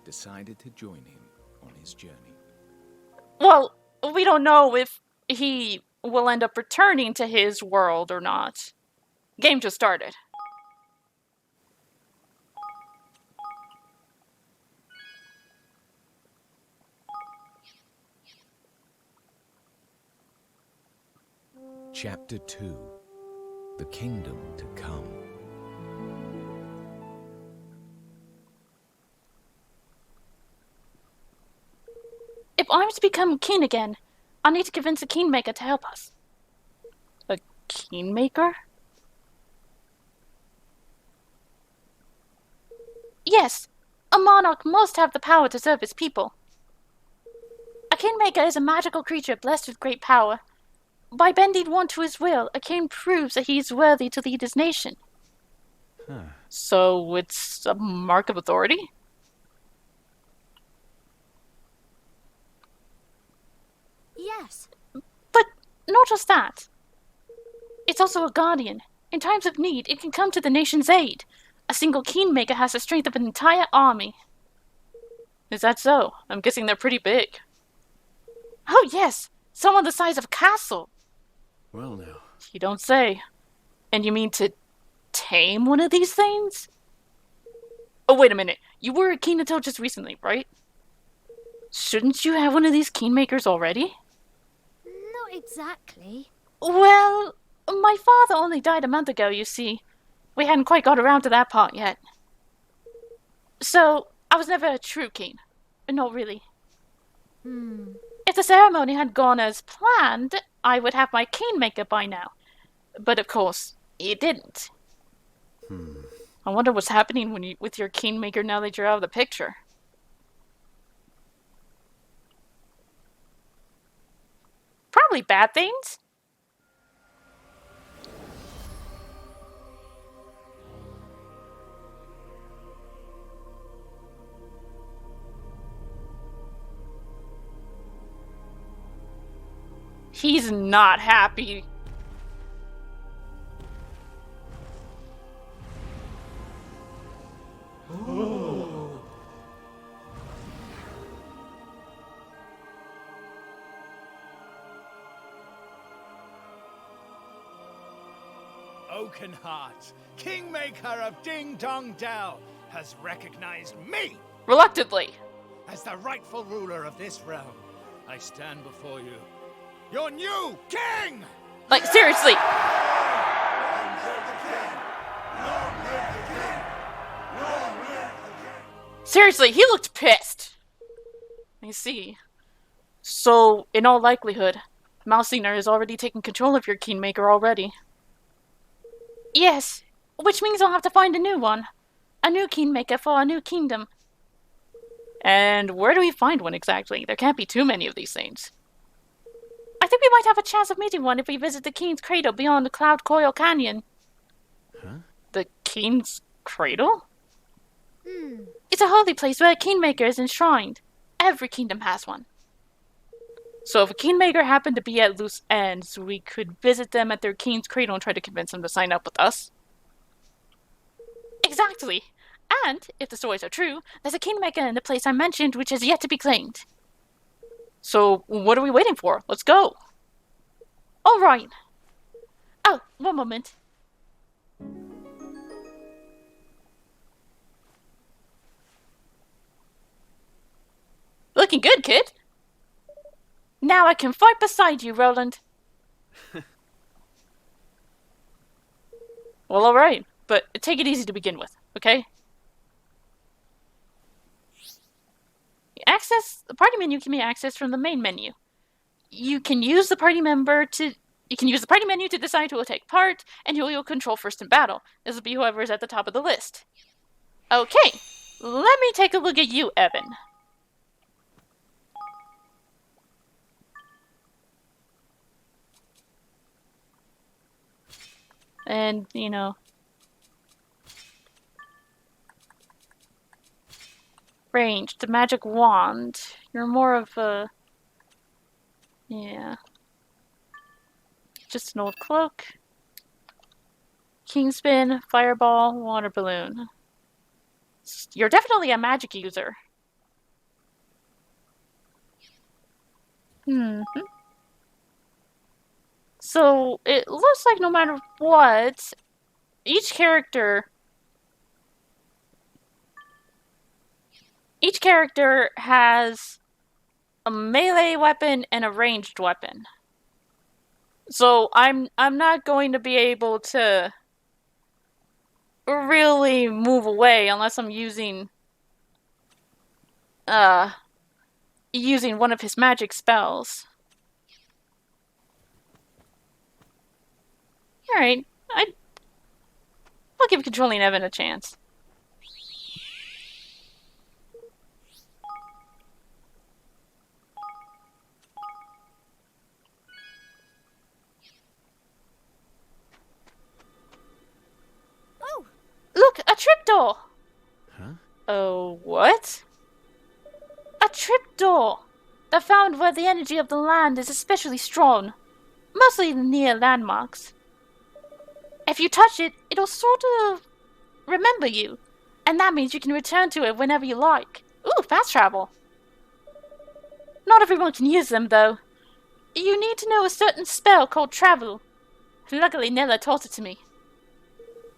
decided to join him on his journey. Well, we don't know if he will end up returning to his world or not. Game just started. Chapter 2: The Kingdom to Come. If I'm to become king again, I need to convince a kingmaker to help us. A kingmaker? Yes, a monarch must have the power to serve his people. A kingmaker is a magical creature blessed with great power. By bending one to his will, a king proves that he is worthy to lead his nation. So it's a mark of authority? Yes. But not just that. It's also a guardian. In times of need, it can come to the nation's aid. A single kingmaker has the strength of an entire army. Is that so? I'm guessing they're pretty big. Oh yes, some of the size of a castle. Well now. You don't say. And you mean to tame one of these things? Oh, wait a minute. You were a king until just recently, right? Shouldn't you have one of these kingmakers already? Not exactly. Well, my father only died a month ago, you see. We hadn't quite got around to that part yet. So, I was never a true king. Not really. If the ceremony had gone as planned, I would have my kingmaker by now. But of course, it didn't. I wonder what's happening with your kingmaker now that you're out of the picture. Probably bad things. He's not happy. Oakenheart, Kingmaker of Ding Dong Dell, has recognized me Reluctantly. as the rightful ruler of this realm. I stand before you, your new king! Like, seriously. Seriously, he looked pissed. I see. So, in all likelihood, Mousiner has already taken control of your kingmaker already. Yes, which means I'll have to find a new one. A new kingmaker for a new kingdom. And where do we find one exactly? There can't be too many of these things. I I think we might have a chance of meeting one if we visit the King's Cradle beyond the Cloud Coil Canyon. Huh? The King's Cradle? It's a holy place where a kingmaker is enshrined. Every kingdom has one. So if a kingmaker happened to be at loose ends, we could visit them at their King's Cradle and try to convince them to sign up with us. Exactly! And, if the stories are true, there's a kingmaker in the place I mentioned which has yet to be claimed. So, what are we waiting for? Let's go! Alright! Oh, one moment. Looking good, kid! Now I can fight beside you, Roland. Well, alright, but take it easy to begin with, okay? Access the party menu can be accessed from the main menu. You can use the party menu to decide who will take part and who you'll control first in battle. This will be whoever is at the top of the list. Okay, let me take a look at you, Evan. And, you know, ranged, the magic wand. You're more of a... yeah. Just an old cloak. Kingspin, fireball, water balloon. You're definitely a magic user. So, it looks like no matter what, each character has a melee weapon and a ranged weapon. So I'm not going to be able to really move away unless I'm using one of his magic spells. Alright, I'll give controlling Evan a chance. Oh! Look, a trapdoor! Huh? Oh, what? A trapdoor! That found where the energy of the land is especially strong, mostly near landmarks. If you touch it, it'll sort of remember you, and that means you can return to it whenever you like. Ooh, fast travel. Not everyone can use them, though. You need to know a certain spell called travel. Luckily, Nella taught it to me.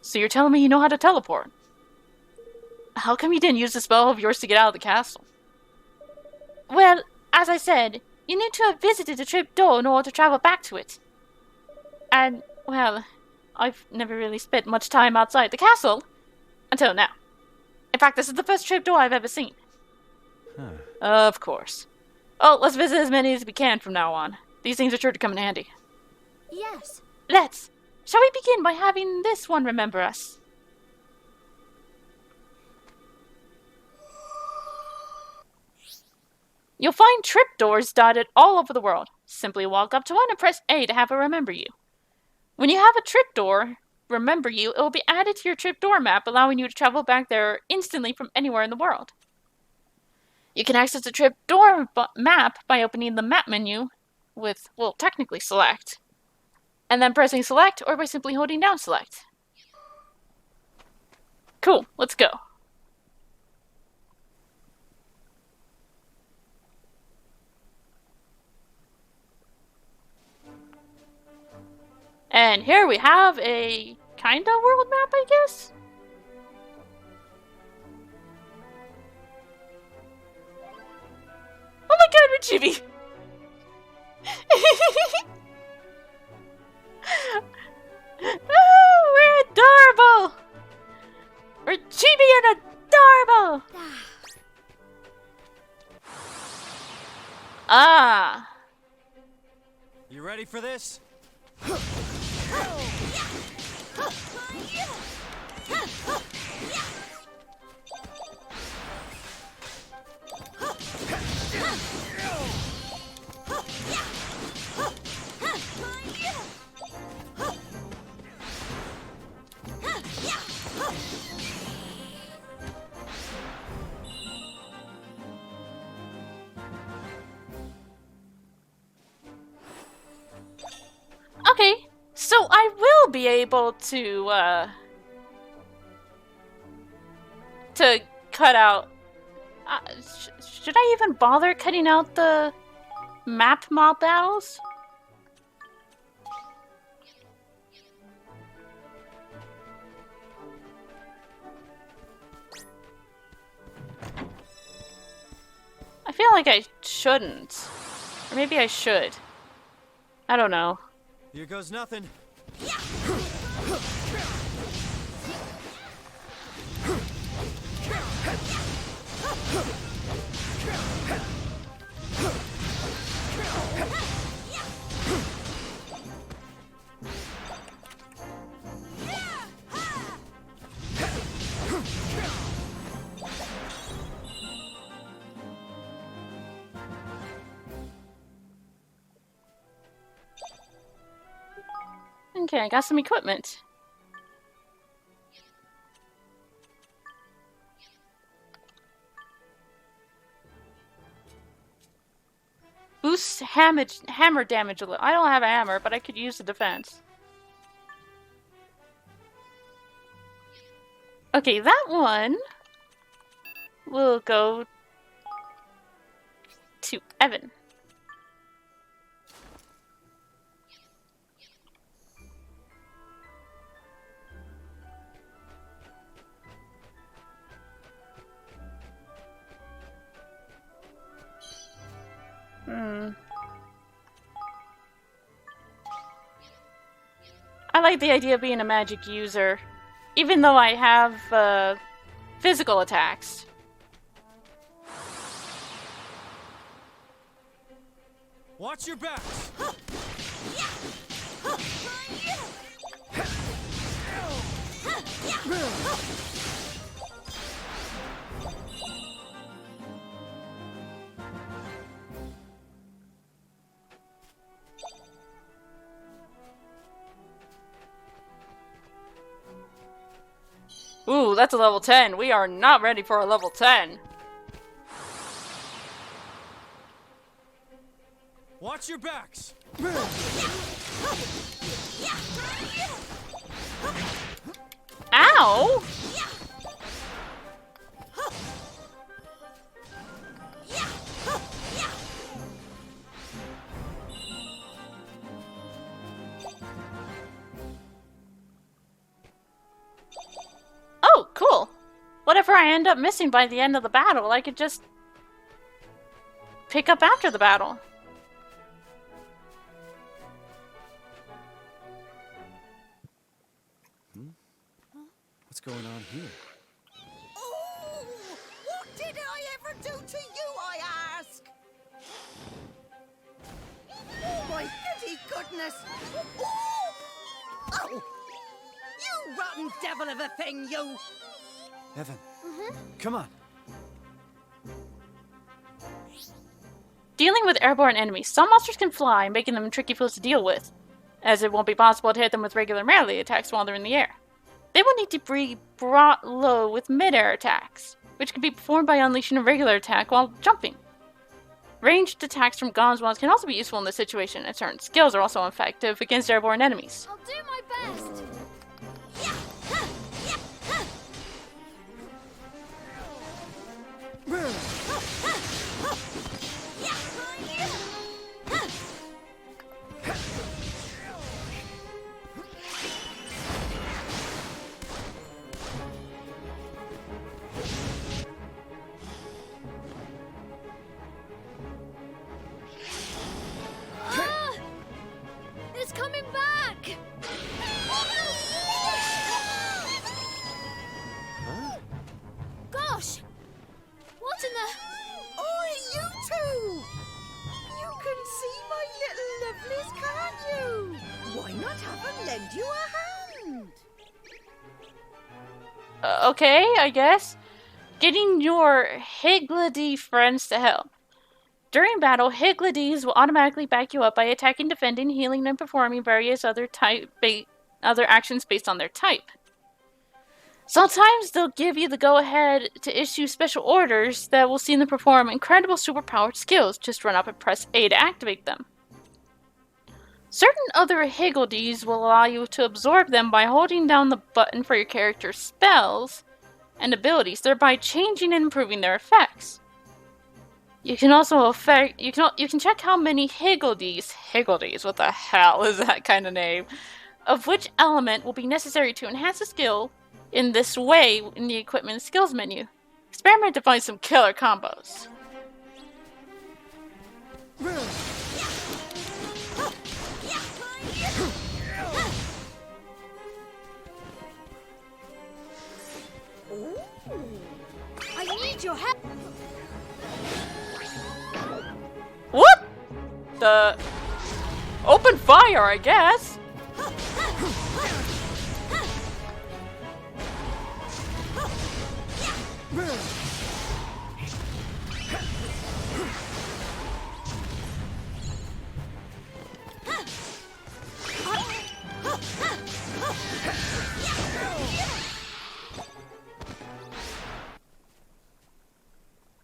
So you're telling me you know how to teleport? How come you didn't use the spell of yours to get out of the castle? Well, as I said, you need to have visited the trapdoor in order to travel back to it. And, well, I've never really spent much time outside the castle until now. In fact, this is the first trapdoor I've ever seen. Huh. Of course. Oh, let's visit as many as we can from now on. These things are sure to come in handy. Yes. Let's. Shall we begin by having this one remember us? You'll find trapdoors dotted all over the world. Simply walk up to one and press A to have it remember you. When you have a trapdoor remember you, it will be added to your trapdoor map, allowing you to travel back there instantly from anywhere in the world. You can access the trapdoor map by opening the map menu with, well, technically select, and then pressing select, or by simply holding down select. Cool, let's go. And here we have a kinda world map, I guess? Oh my god, we're chibi! Oh, we're adorable! We're chibi and adorable! Ah! You ready for this? be able to cut out. Should I even bother cutting out the map mob battles? I feel like I shouldn't. Or maybe I should. I don't know. Here goes nothing. Okay, I got some equipment. Boosts hammer damage a little. I don't have a hammer, but I could use the defense. Okay, that one will go to Evan. I like the idea of being a magic user, even though I have physical attacks. Watch your back! Ooh, that's a level 10. We are not ready for a level 10. Watch your backs! Ow! Oh, cool. Whatever I end up missing by the end of the battle, I could just pick up after the battle. What's going on here? Oh, what did I ever do to you, I ask? Oh, my goody goodness! Oh! Oh! You rotten devil of a thing, you! Evan, come on. Dealing with airborne enemies. Some monsters can fly, making them tricky foes to deal with, as it won't be possible to hit them with regular melee attacks while they're in the air. They will need to be brought low with mid-air attacks, which can be performed by unleashing a regular attack while jumping. Ranged attacks from Gonzwans can also be useful in this situation, and certain skills are also effective against airborne enemies. I'll do my best. It's coming back! Gosh! What in the... Oi, you two! You can see my little lovelies, can't you? Why not have them lend you a hand? Okay, I guess. Getting your Higgledy friends to help. During battle, Higgledies will automatically back you up by attacking, defending, healing, and performing various other actions based on their type. Sometimes they'll give you the go-ahead to issue special orders that will see them perform incredible superpowered skills. Just run up and press A to activate them. Certain other Higgledies will allow you to absorb them by holding down the button for your character's spells and abilities, thereby changing and improving their effects. You can also you can check how many Higgledies, what the hell is that kind of name, of which element will be necessary to enhance a skill in this way in the equipment and skills menu. Experiment to find some killer combos. I need your help. What? The open fire, I guess.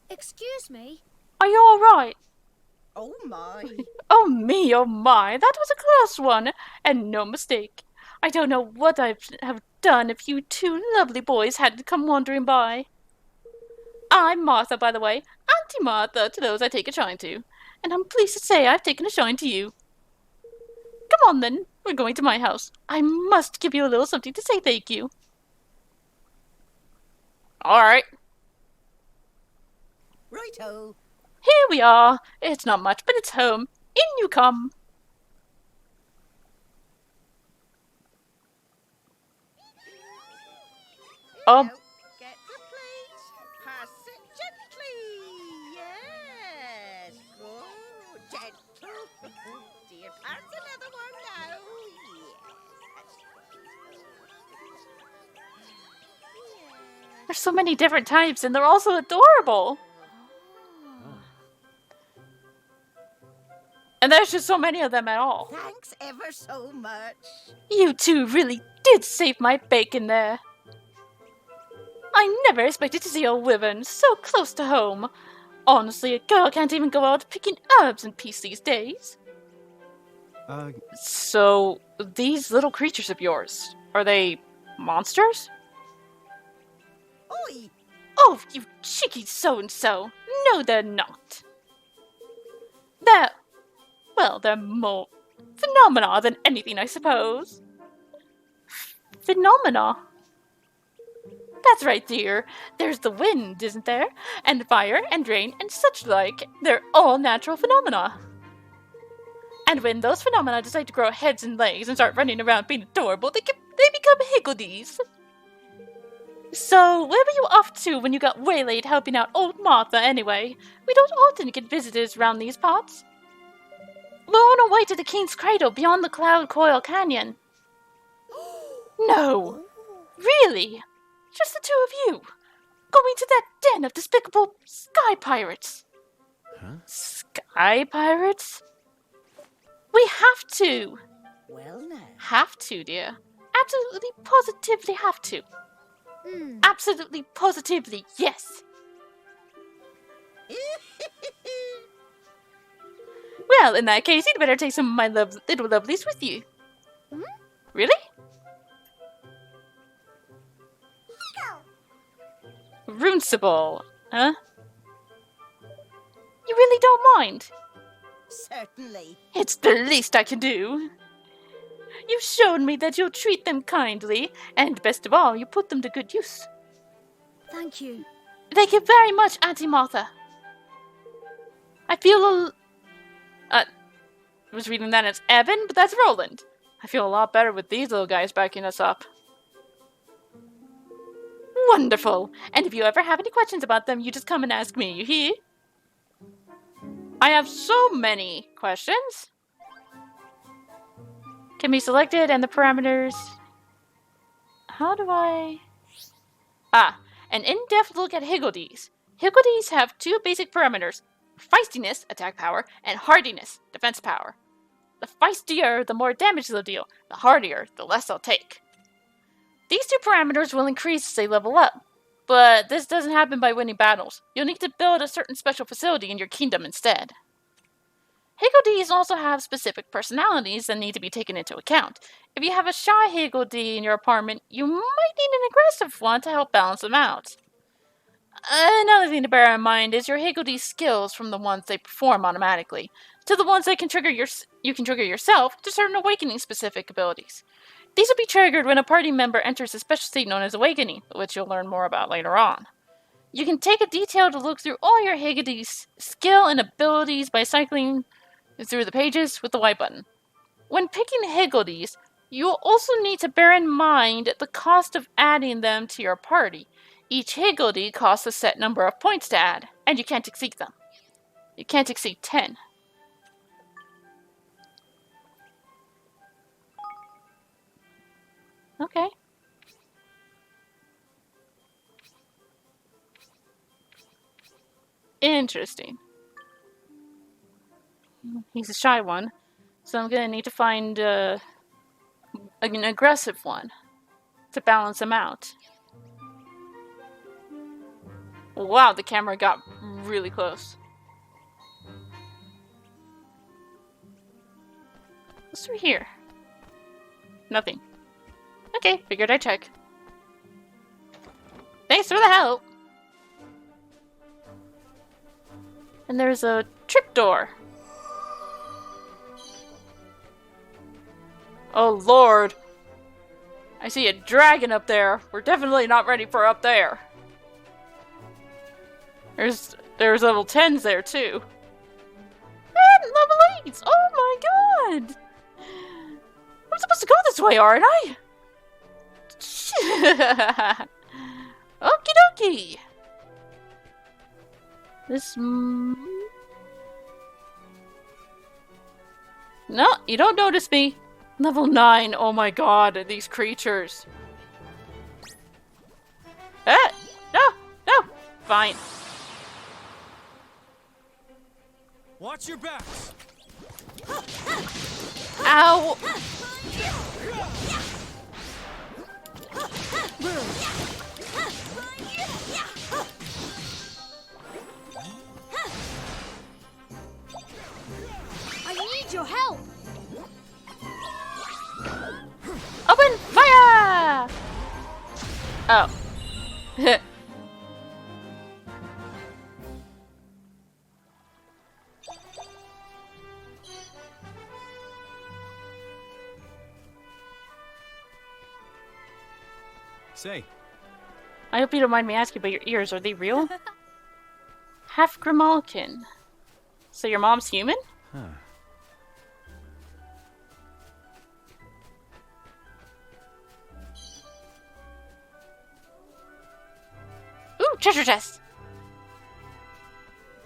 Excuse me. Are you all right? Oh my. Oh me, oh my, that was a close one, and no mistake. I don't know what I'd have done if you two lovely boys hadn't come wandering by. I'm Martha, by the way, Auntie Martha to those I take a shine to, and I'm pleased to say I've taken a shine to you. Come on then, we're going to my house. I must give you a little something to say thank you. Alright. Righto. Here we are. It's not much, but it's home. In you come. Get the plate. Pass it gently. Yes. Good. Gentle. Dear, pass another one now. Yes. There's so many different types, and they're also adorable. And there's just so many of them at all. Thanks ever so much. You two really did save my bacon there. I never expected to see a wyvern so close to home. Honestly, a girl can't even go out picking herbs in peace these days. So, these little creatures of yours, are they monsters? Oi! Oh, you cheeky so-and-so. No, they're not. They're more phenomena than anything, I suppose. Phenomena? That's right, dear. There's the wind, isn't there? And fire and rain and such like. They're all natural phenomena. And when those phenomena decide to grow heads and legs and start running around being adorable, they become Higgledies. So, where were you off to when you got waylaid helping out old Martha anyway? We don't often get visitors round these parts. We're on our way to the King's Cradle beyond the Cloud Coil Canyon. No. Really? Just the two of you? Going to that den of despicable sky pirates? Huh? Sky pirates? We have to. Well now. Have to, dear. Absolutely positively have to. Absolutely positively, yes. Well, in that case, you'd better take some of my little lovelies with you. Really? Runcible, huh? You really don't mind? Certainly. It's the least I can do. You've shown me that you'll treat them kindly, and best of all, you put them to good use. Thank you. Thank you very much, Auntie Martha. I feel I was reading that as Evan, but that's Roland. I feel a lot better with these little guys backing us up. Wonderful. And if you ever have any questions about them, you just come and ask me, you hear? I have so many questions. Can be selected and the parameters. How do I... an in-depth look at Higgledies. Higgledies have two basic parameters. Feistiness, attack power, and hardiness, defense power. The feistier, the more damage they'll deal. The hardier, the less they'll take. These two parameters will increase as they level up. But this doesn't happen by winning battles. You'll need to build a certain special facility in your kingdom instead. Higgledies also have specific personalities that need to be taken into account. If you have a shy Higgledy in your apartment, you might need an aggressive one to help balance them out. Another thing to bear in mind is your Higgledy's skills from the ones they perform automatically to the ones that you can trigger yourself to certain awakening-specific abilities. These will be triggered when a party member enters a special state known as Awakening, which you'll learn more about later on. You can take a detailed look through all your Higgledi's skill and abilities by cycling through the pages with the Y button. When picking Higgledies, you will also need to bear in mind the cost of adding them to your party. Each Higgledy costs a set number of points to add, and you can't exceed them. You can't exceed 10. Okay. Interesting. He's a shy one, so I'm gonna need to find an aggressive one to balance him out. Wow, the camera got really close. What's through here? Nothing. Okay, figured I'd check. Thanks for the help! And there's a trapdoor. Oh lord! I see a dragon up there. We're definitely not ready for up there. There's level 10s there too. And level 8s! Oh my god! I'm supposed to go this way, aren't I? Okie dokie! This... No, you don't notice me. Level 9, oh my god, these creatures. No! Fine. Watch your backs! Ow! I need your help! Open fire! Oh. Say. I hope you don't mind me asking about your ears. Are they real? Half Grimalkin. So your mom's human? Huh. Ooh, treasure chest!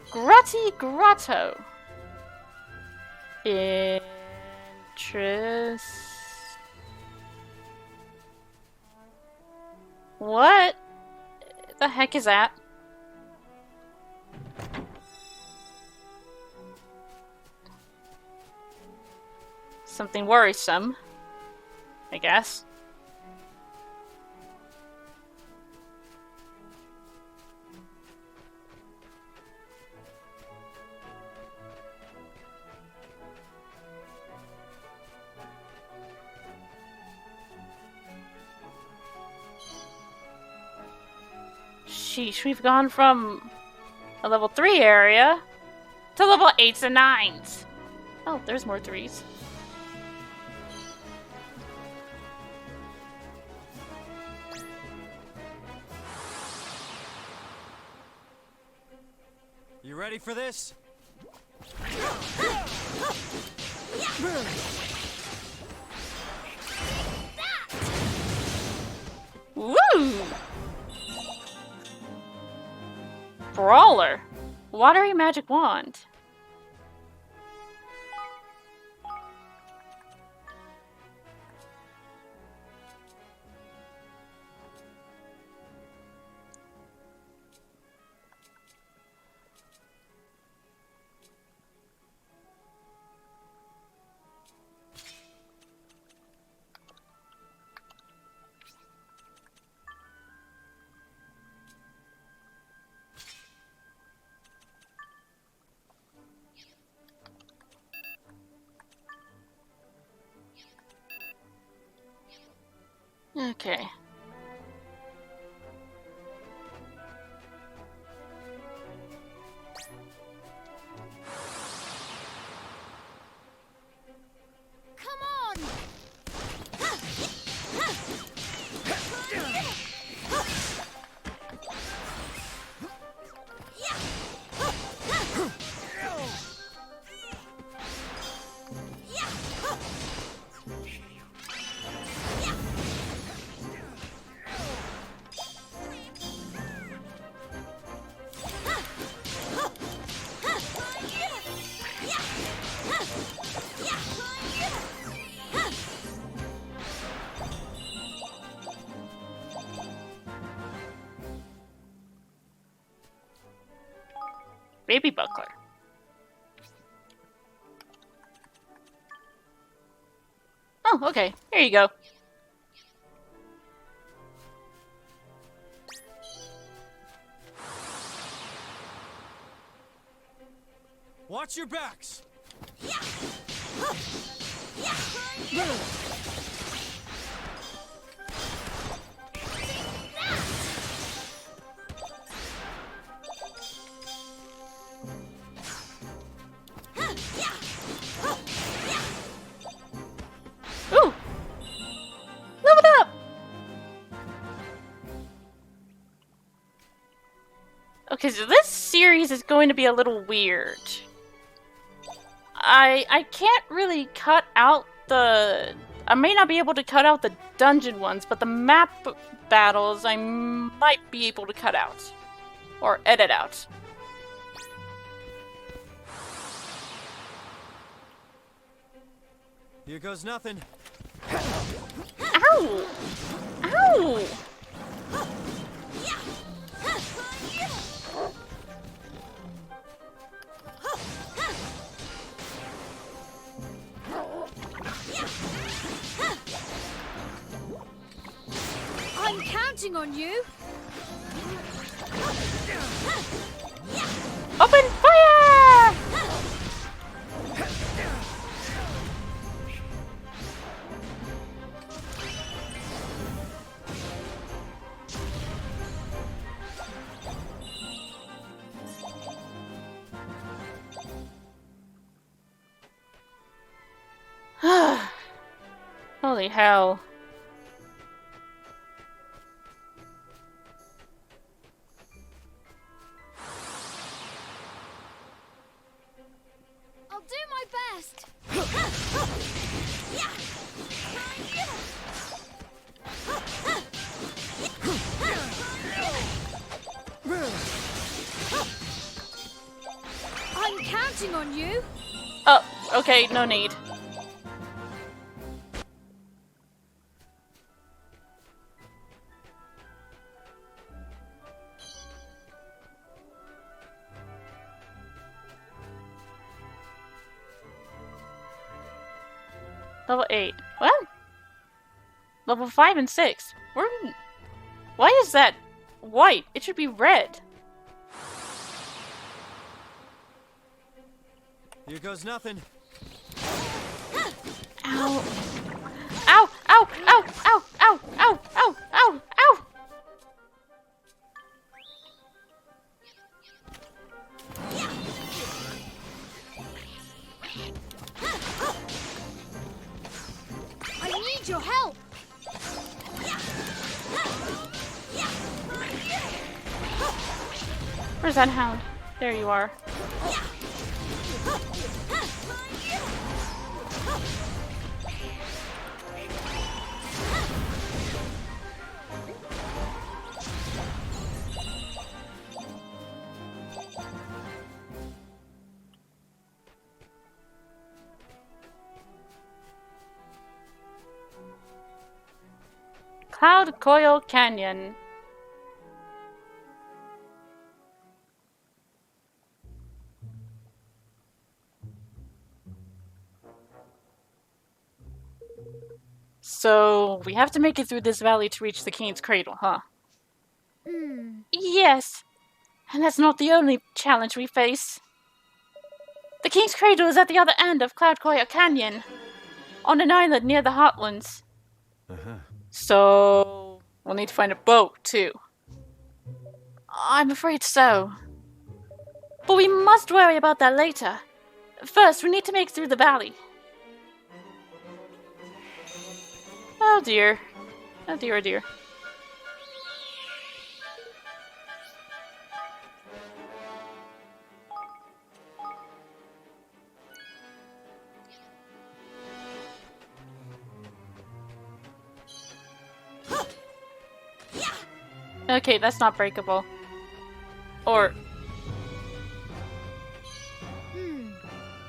Grotty Grotto. Interest. What the heck is that? Something worrisome, I guess. Sheesh, we've gone from a level 3 area to level 8s and 9s. Oh, there's more 3s. You ready for this? Woo! Brawler. Watery magic wand. Okay. Come on! Baby buckler. Oh, okay. Here you go. Watch your backs! Ooh! Leveled up! Okay, so this series is going to be a little weird. I can't really cut out the... I may not be able to cut out the dungeon ones, but the map battles I might be able to cut out. Or edit out. Here goes nothing. Ow! Ow! I'm counting on you. Open fire! Holy hell. I'll do my best. I'm counting on you. Oh, okay, no need. Level 8. What? Level 5 and 6. Why is that white? It should be red. Here goes nothing. Ow. Ow! Ow! Ow! Ow! Ow! Ow! Ow! Ow! Ow! I need your help. Where's that hound? There you are. Cloud Coil Canyon. So, we have to make it through this valley to reach the King's Cradle, huh? Yes, and that's not the only challenge we face. The King's Cradle is at the other end of Cloud Coil Canyon, on an island near the Heartlands. So we'll need to find a boat too. I'm afraid so. But we must worry about that later. First, we need to make it through the valley. Oh dear. Oh dear, oh dear. Okay, that's not breakable. Or...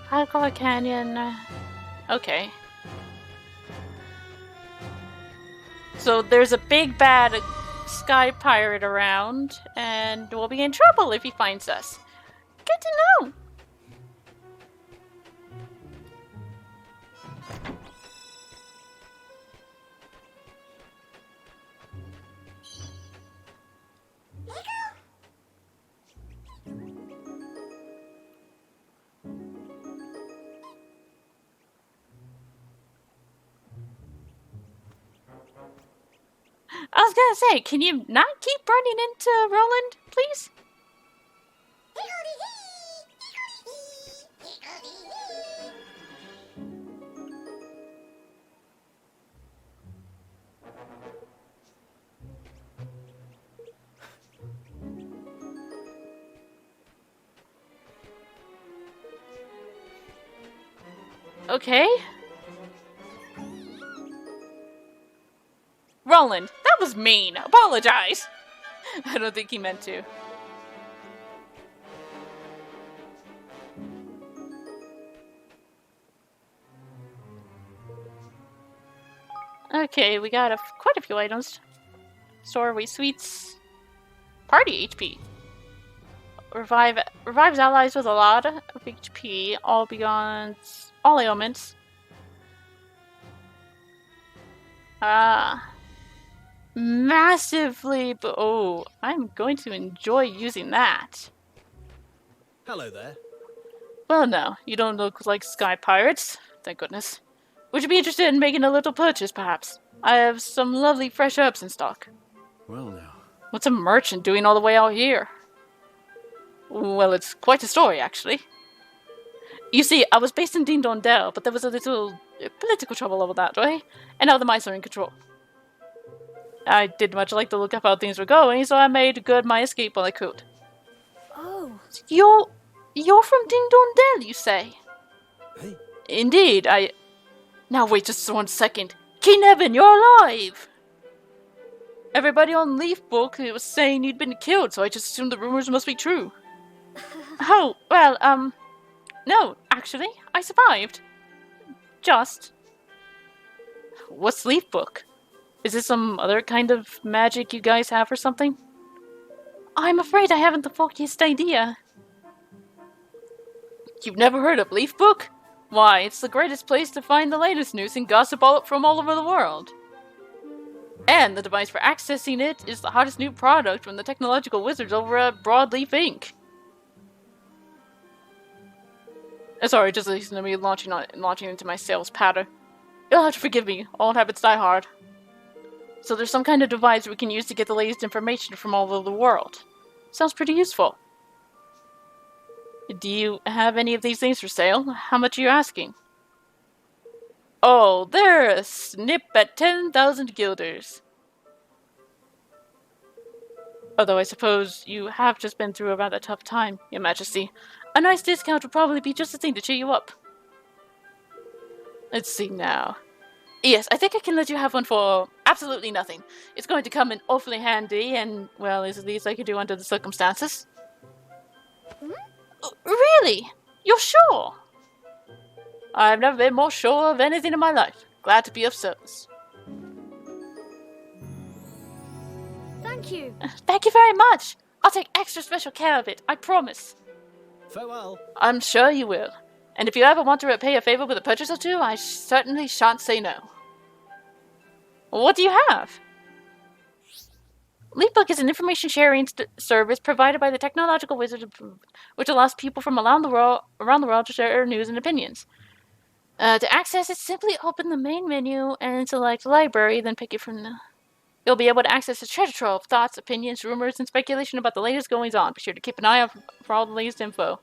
Hardcore Canyon... Okay. So there's a big bad sky pirate around, and we'll be in trouble if he finds us. Good to know! I was gonna say, can you not keep running into Roland, please? Okay. Roland, that was mean. Apologize. I don't think he meant to. Okay, we got quite a few items. Storeaway sweets. Party HP. Revives allies with a lot of HP. All beyond all ailments. Massively. Oh, I'm going to enjoy using that. Hello there. Well, no, you don't look like sky pirates. Thank goodness. Would you be interested in making a little purchase, perhaps? I have some lovely fresh herbs in stock. Well, now. What's a merchant doing all the way out here? Well, it's quite a story, actually. You see, I was based in Ding Dong Dell, but there was a little political trouble over that way, and now the mice are in control. I didn't much like the look of how things were going, so I made good my escape while I could. Oh. You're from Ding Dong Dell, you say? Hey. Indeed, Now wait just 1 second. King Evan, you're alive! Everybody on Leaf Book was saying you'd been killed, so I just assumed the rumors must be true. Oh, well, no, actually, I survived. Just. What's Leaf Book? Is this some other kind of magic you guys have or something? I'm afraid I haven't the foggiest idea. You've never heard of Leaf Book? Why, it's the greatest place to find the latest news and gossip from all over the world. And the device for accessing it is the hottest new product from the technological wizards over at Broadleaf Inc. Sorry, just listening to me launching into my sales patter. You'll have to forgive me, old habits die hard. So there's some kind of device we can use to get the latest information from all over the world. Sounds pretty useful. Do you have any of these things for sale? How much are you asking? Oh, they're a snip at 10,000 guilders. Although I suppose you have just been through a rather tough time, Your Majesty. A nice discount would probably be just the thing to cheer you up. Let's see now. Yes, I think I can let you have one for absolutely nothing. It's going to come in awfully handy, and, well, it's the least I could do under the circumstances. Really? You're sure? I've never been more sure of anything in my life. Glad to be of service. Thank you. Thank you very much. I'll take extra special care of it, I promise. Farewell. I'm sure you will. And if you ever want to repay a favor with a purchase or two, I certainly shan't say no. What do you have? Leapbook is an information sharing service provided by the technological wizard, which allows people from around the world to share news and opinions. To access it, simply open the main menu and select library, then pick it from the... You'll be able to access a treasure trove of thoughts, opinions, rumors, and speculation about the latest goings on. Be sure to keep an eye out for all the latest info.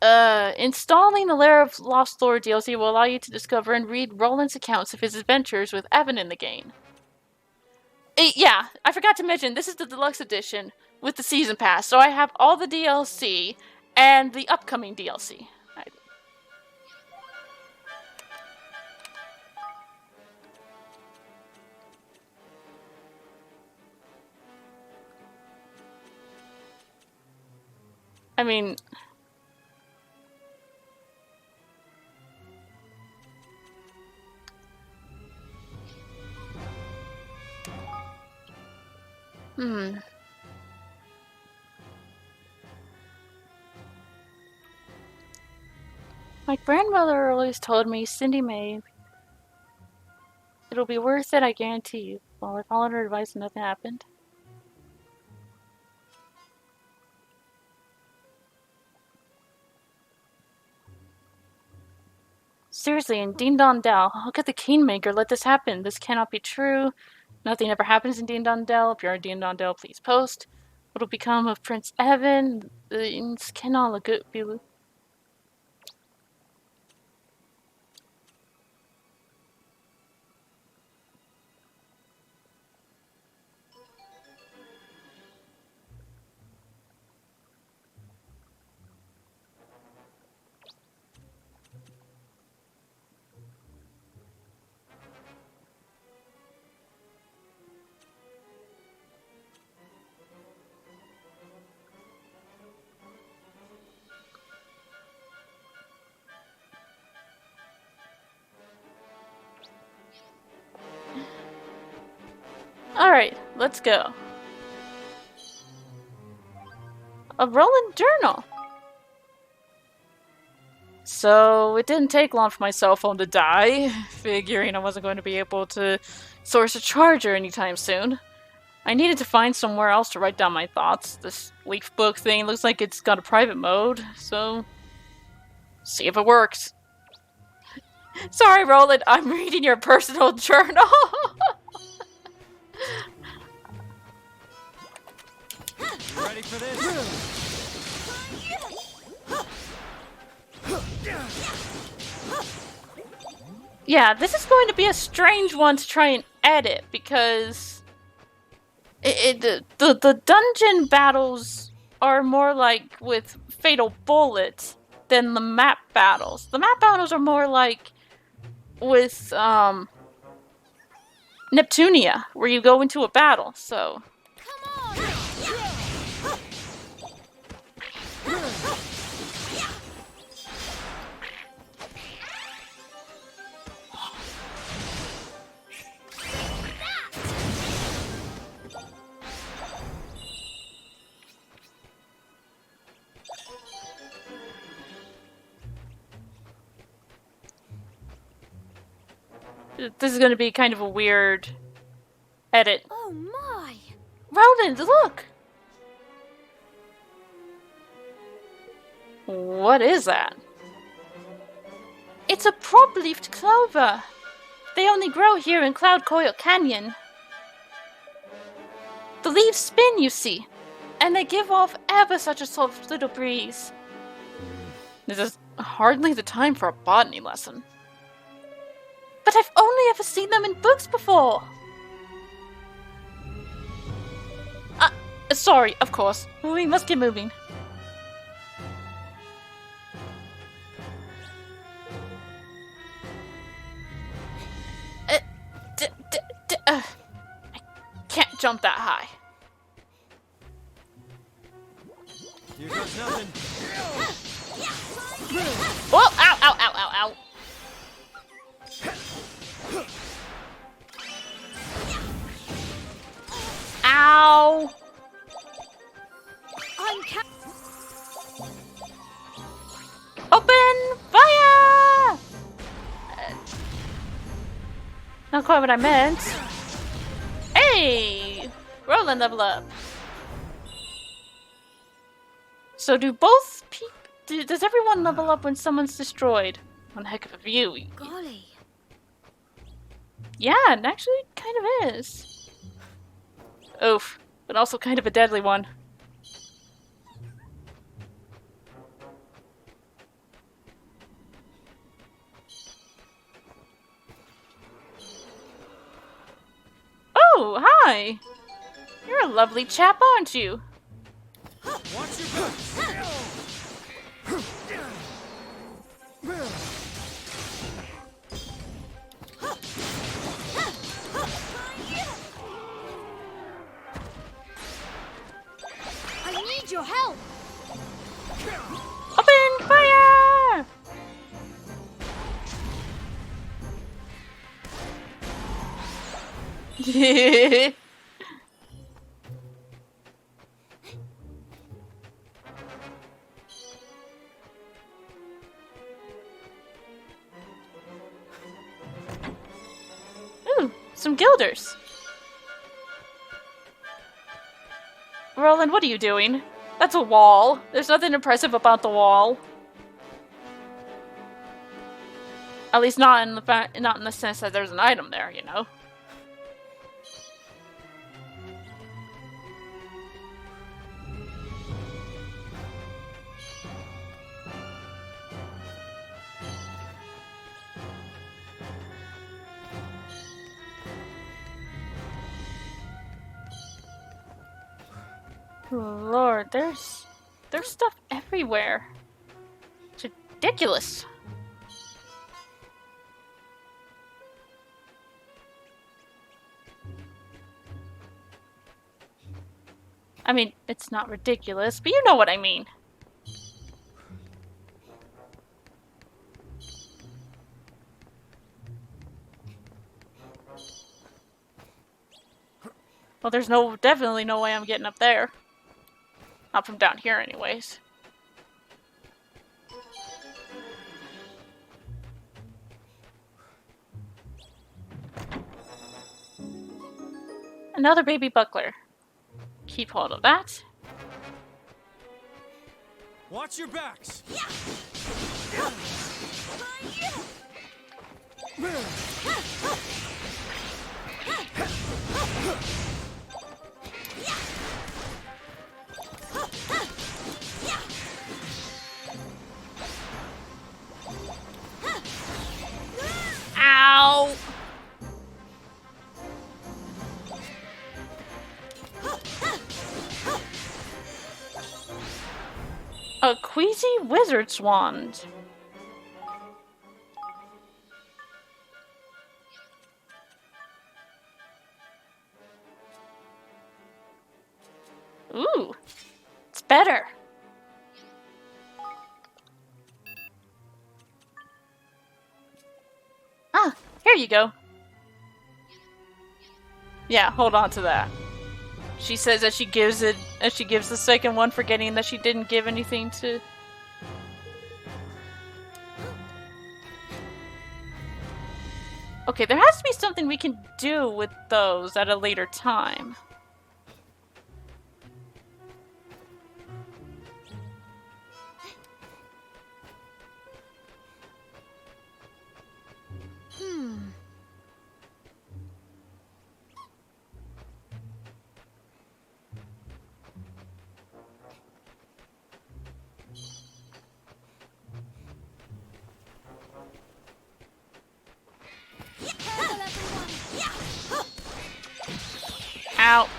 Installing the Lair of Lost Lore DLC will allow you to discover and read Roland's accounts of his adventures with Evan in the game. Yeah, I forgot to mention, this is the deluxe edition with the season pass, so I have all the DLC and the upcoming DLC. I mean... My grandmother always told me, Cindy May, it'll be worth it, I guarantee you. Well, I followed her advice and nothing happened. Seriously, in Ding Dong Dell, how could the Kingmaker let this happen? This cannot be true. Nothing ever happens in Ding Dong Dell. If you're in Ding Dong Dell, please post. What will become of Prince Evan? This cannot look good. Alright, let's go. A Roland journal. So, it didn't take long for my cell phone to die, figuring I wasn't going to be able to source a charger anytime soon. I needed to find somewhere else to write down my thoughts. This leaf book thing looks like it's got a private mode, so... see if it works. Sorry, Roland, I'm reading your personal journal. Ready for this? Yeah, this is going to be a strange one to try and edit because the dungeon battles are more like with fatal bullets than the map battles. The map battles are more like with Neptunia, where you go into a battle, so... This is going to be kind of a weird edit. Oh my! Roland, look! What is that? It's a prop-leafed clover. They only grow here in Cloud Coil Canyon. The leaves spin, you see, and they give off ever such a soft little breeze. This is hardly the time for a botany lesson. But I've only ever seen them in books before. Sorry, of course. We must get moving. I can't jump that high. Here goes nothing. Oh, ow, ow, ow, ow, ow. Ow! Open fire! Not quite what I meant. Hey! Roland level up. So do both Does everyone level up when someone's destroyed? One heck of a view. Golly. Yeah, it actually kind of is. Oof, but also kind of a deadly one. Oh, hi! You're a lovely chap, aren't you? Watch your back! I need your help. Open fire! Ooh, some guilders. Roland, what are you doing? That's a wall. There's nothing impressive about the wall. At least not in the sense that there's an item there, you know. Lord, there's stuff everywhere. It's ridiculous. I mean, it's not ridiculous, but you know what I mean. Well, there's definitely no way I'm getting up there. Not from down here, anyways. Another baby buckler. Keep hold of that. Watch your backs! Ow! A queasy wizard's wand. Ooh, it's better. Ah, here you go. Yeah, hold on to that. She says that she gives the second one, forgetting that she didn't give anything to... Okay, there has to be something we can do with those at a later time. Ow.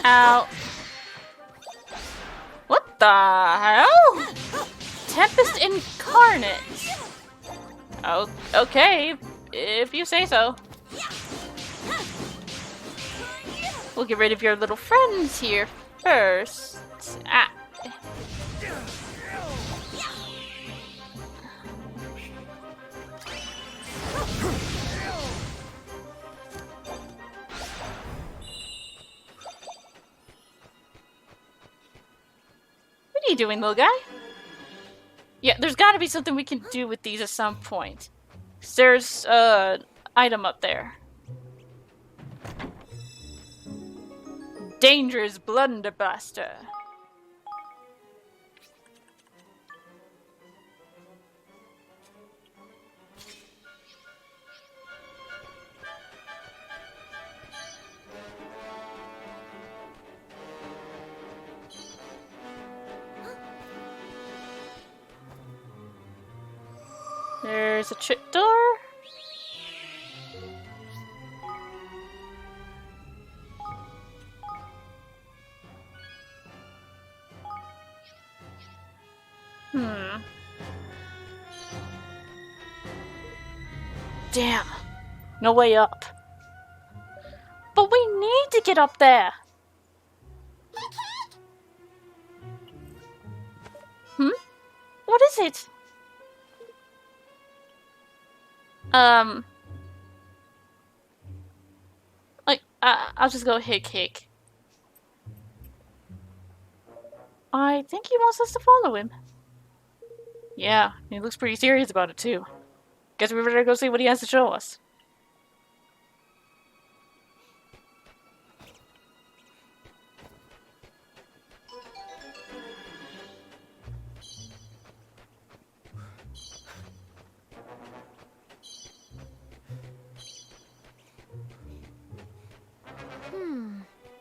Ow. What the hell? Tempest Incarnate. Oh, okay, if you say so. We'll get rid of your little friends here first. Ah. What are you doing, little guy? Yeah, there's gotta be something we can do with these at some point. There's item up there. dangerous blunderbuster. There's a trip door. Damn. No way up. But we need to get up there. What is it? I'll just go hick. I think he wants us to follow him. Yeah, he looks pretty serious about it too. Guess we better go see what he has to show us.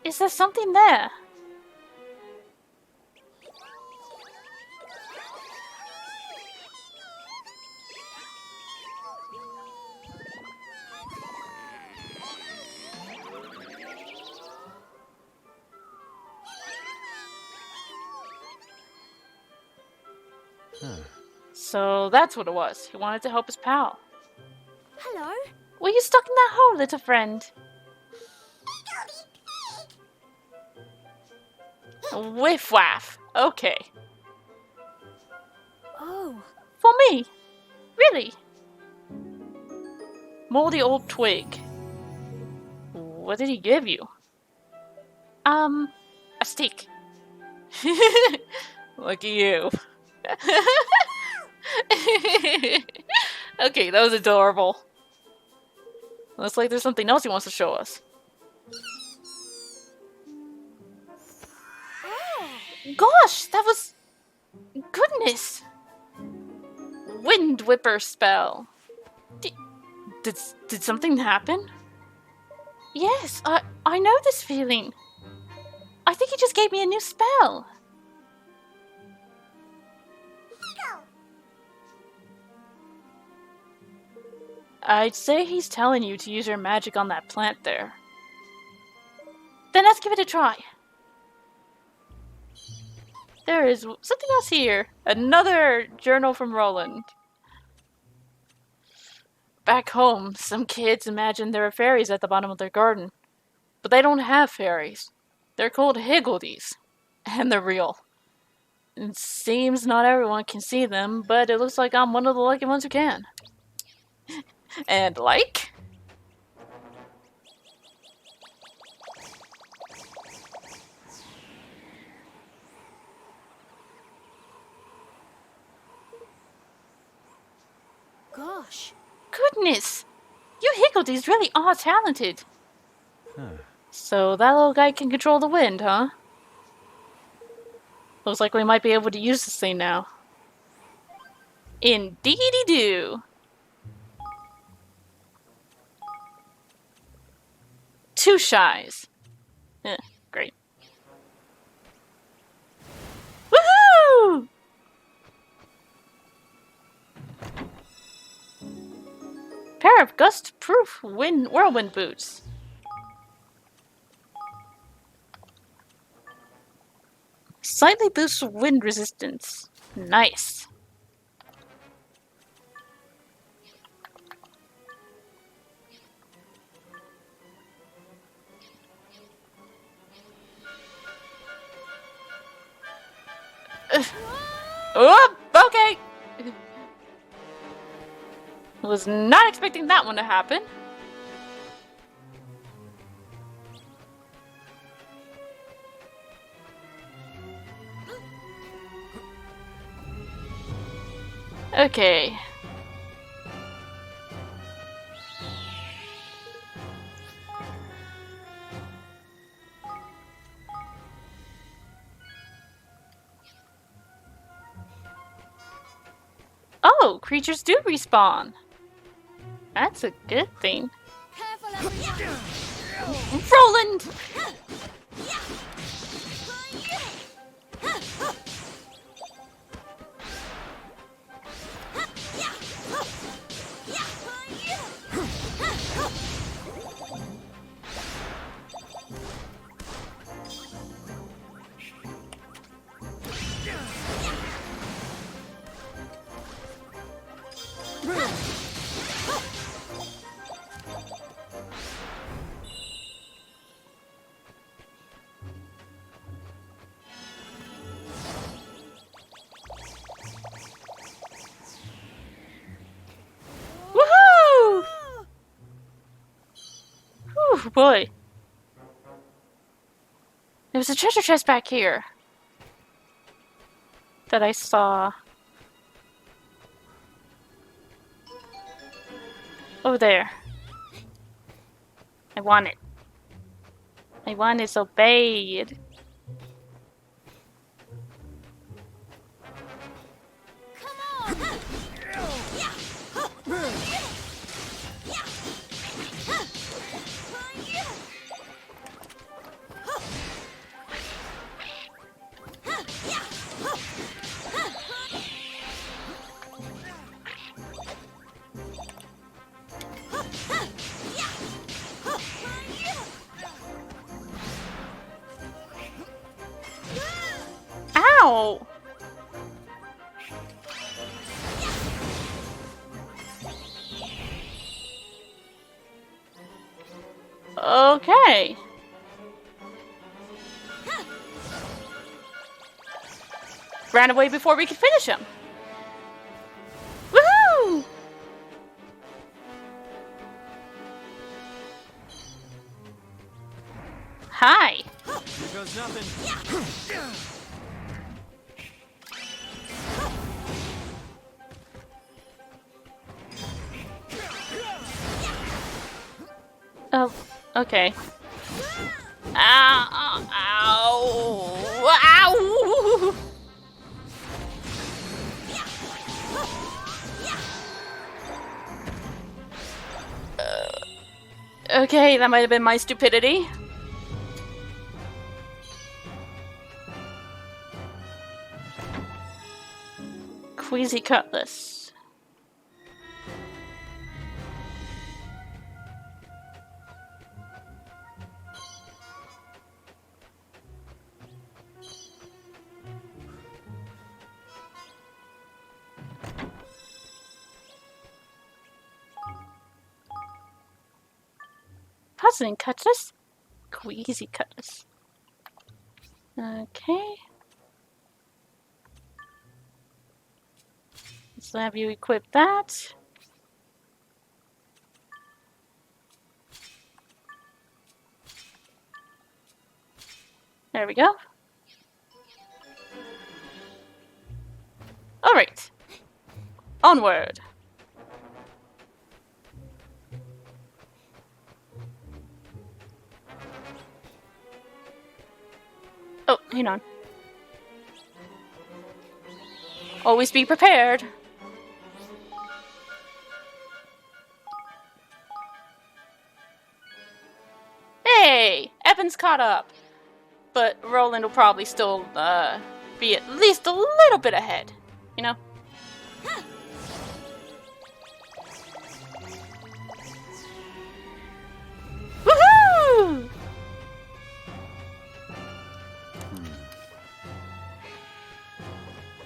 Is there something there? So that's what it was. He wanted to help his pal. Hello? Were you stuck in that hole, little friend? Whiff waff. Okay. Oh. For me? Really? Moldy old twig. What did he give you? A stick. Look at you. Okay, that was adorable. Looks like there's something else he wants to show us. Gosh, that was... Goodness! Wind Whipper spell. Did something happen? Yes, I know this feeling. I think he just gave me a new spell. I'd say he's telling you to use your magic on that plant there. Then let's give it a try. There is something else here. Another journal from Roland. Back home, some kids imagine there are fairies at the bottom of their garden. But they don't have fairies. They're called higgledies. And they're real. It seems not everyone can see them, but it looks like I'm one of the lucky ones who can. And like? Gosh. Goodness! You higgledies really are talented. So that little guy can control the wind, huh? Looks like we might be able to use this thing now. Indeedy-do! Two shies. Great. Woohoo! Pair of gust-proof whirlwind boots. Slightly boosts wind resistance. Nice. Oh, okay. Was not expecting that one to happen. Okay. Oh, creatures do respawn. That's a good thing. Roland! Woohoo! Whew, boy. There was a treasure chest back here that I saw. Over there. I want it. I want it so bad. Ow! Okay. Ran away before we could finish him. Woohoo! Hi. Here goes nothing. Oh, okay. Ow! Ow! Ow! Okay, that might have been my stupidity. Queasy Cutlass. Puzzling Cutlass? Queasy Cutlass. Okay. Let's have you equip that. There we go. Alright. Onward. Oh, hang on. Always be prepared. Hey! Evan's caught up. But Roland will probably still be at least a little bit ahead. You know? Woohoo!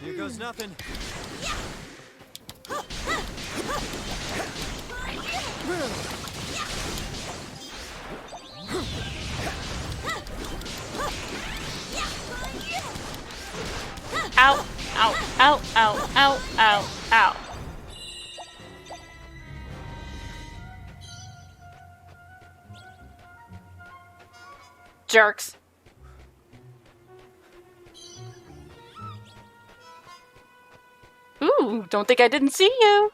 Here goes nothing. Ow, ow, ow, ow, ow, ow, ow. Jerks. Ooh, don't think I didn't see you.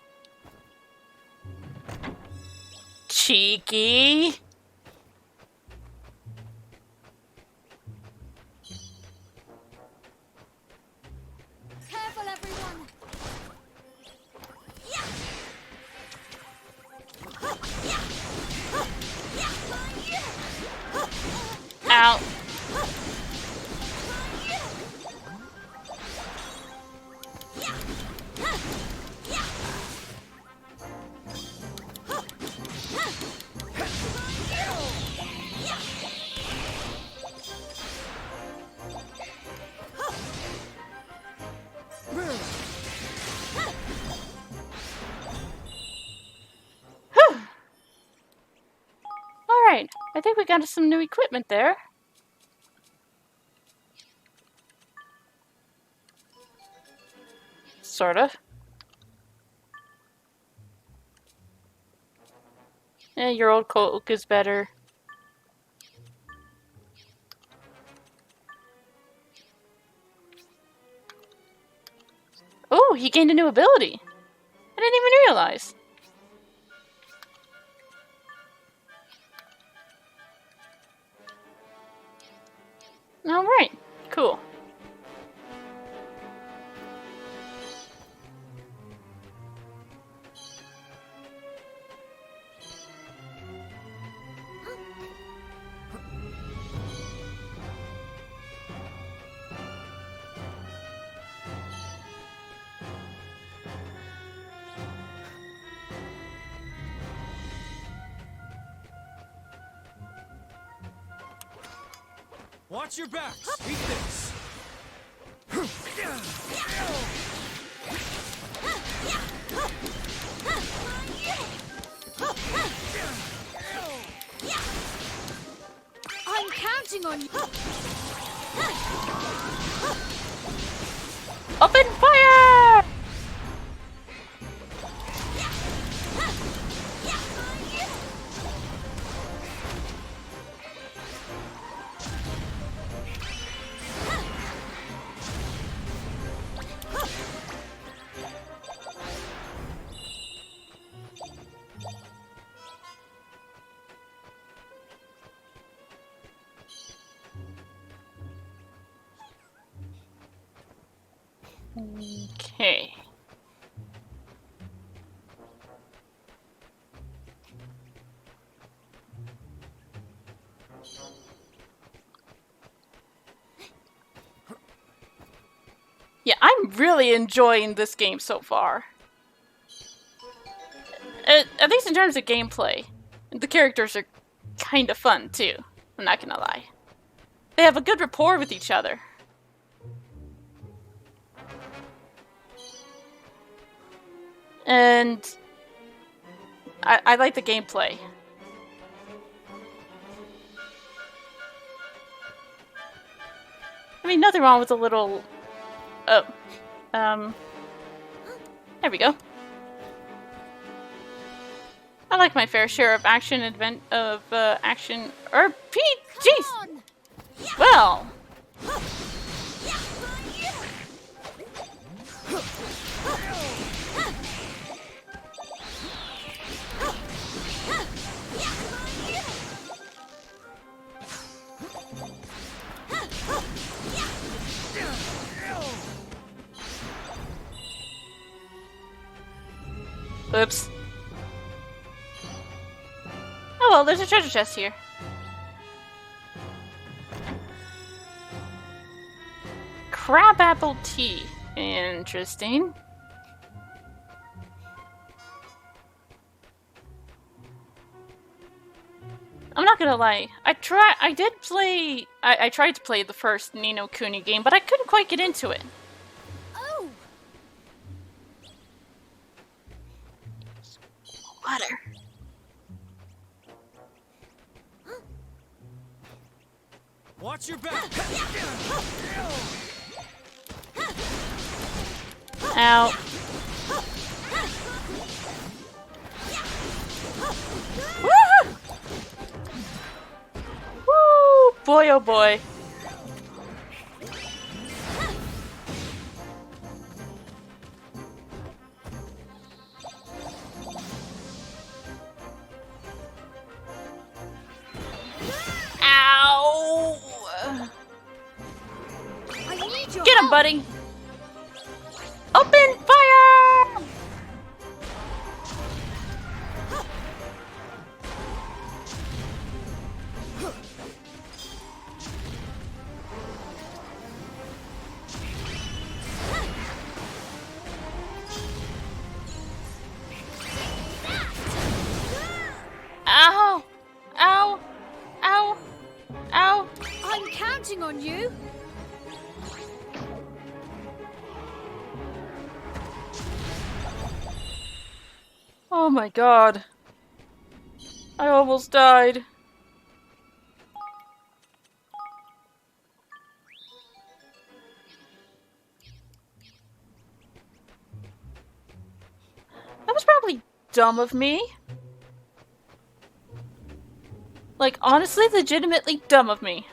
Cheeky. Careful, everyone. Alright, I think we got some new equipment there. Sort of. Your old cloak is better. Oh, he gained a new ability. I didn't even realize. Alright, cool. Watch your backs! Eat this! I'm counting on you. Open fire! Okay. Yeah, I'm really enjoying this game so far. At least in terms of gameplay. The characters are kind of fun too, I'm not gonna lie. They have a good rapport with each other. And I like the gameplay. I mean, nothing wrong with a little... Oh. There we go. I like my fair share of action action RPGs. Well. Oops. Oh well, there's a treasure chest here. Crabapple tea. Interesting. I'm not gonna lie. I tried to play the first Ni no Kuni game, but I couldn't quite get into it. Oh. Water. Watch your back! Ow. Woo! Woo! Boy, oh boy. Ow! Get him, buddy! Open fire! Ow! Ow! Ow! Ow! I'm counting on you. Oh my god. I almost died. dumb of me. Like, honestly, legitimately dumb of me.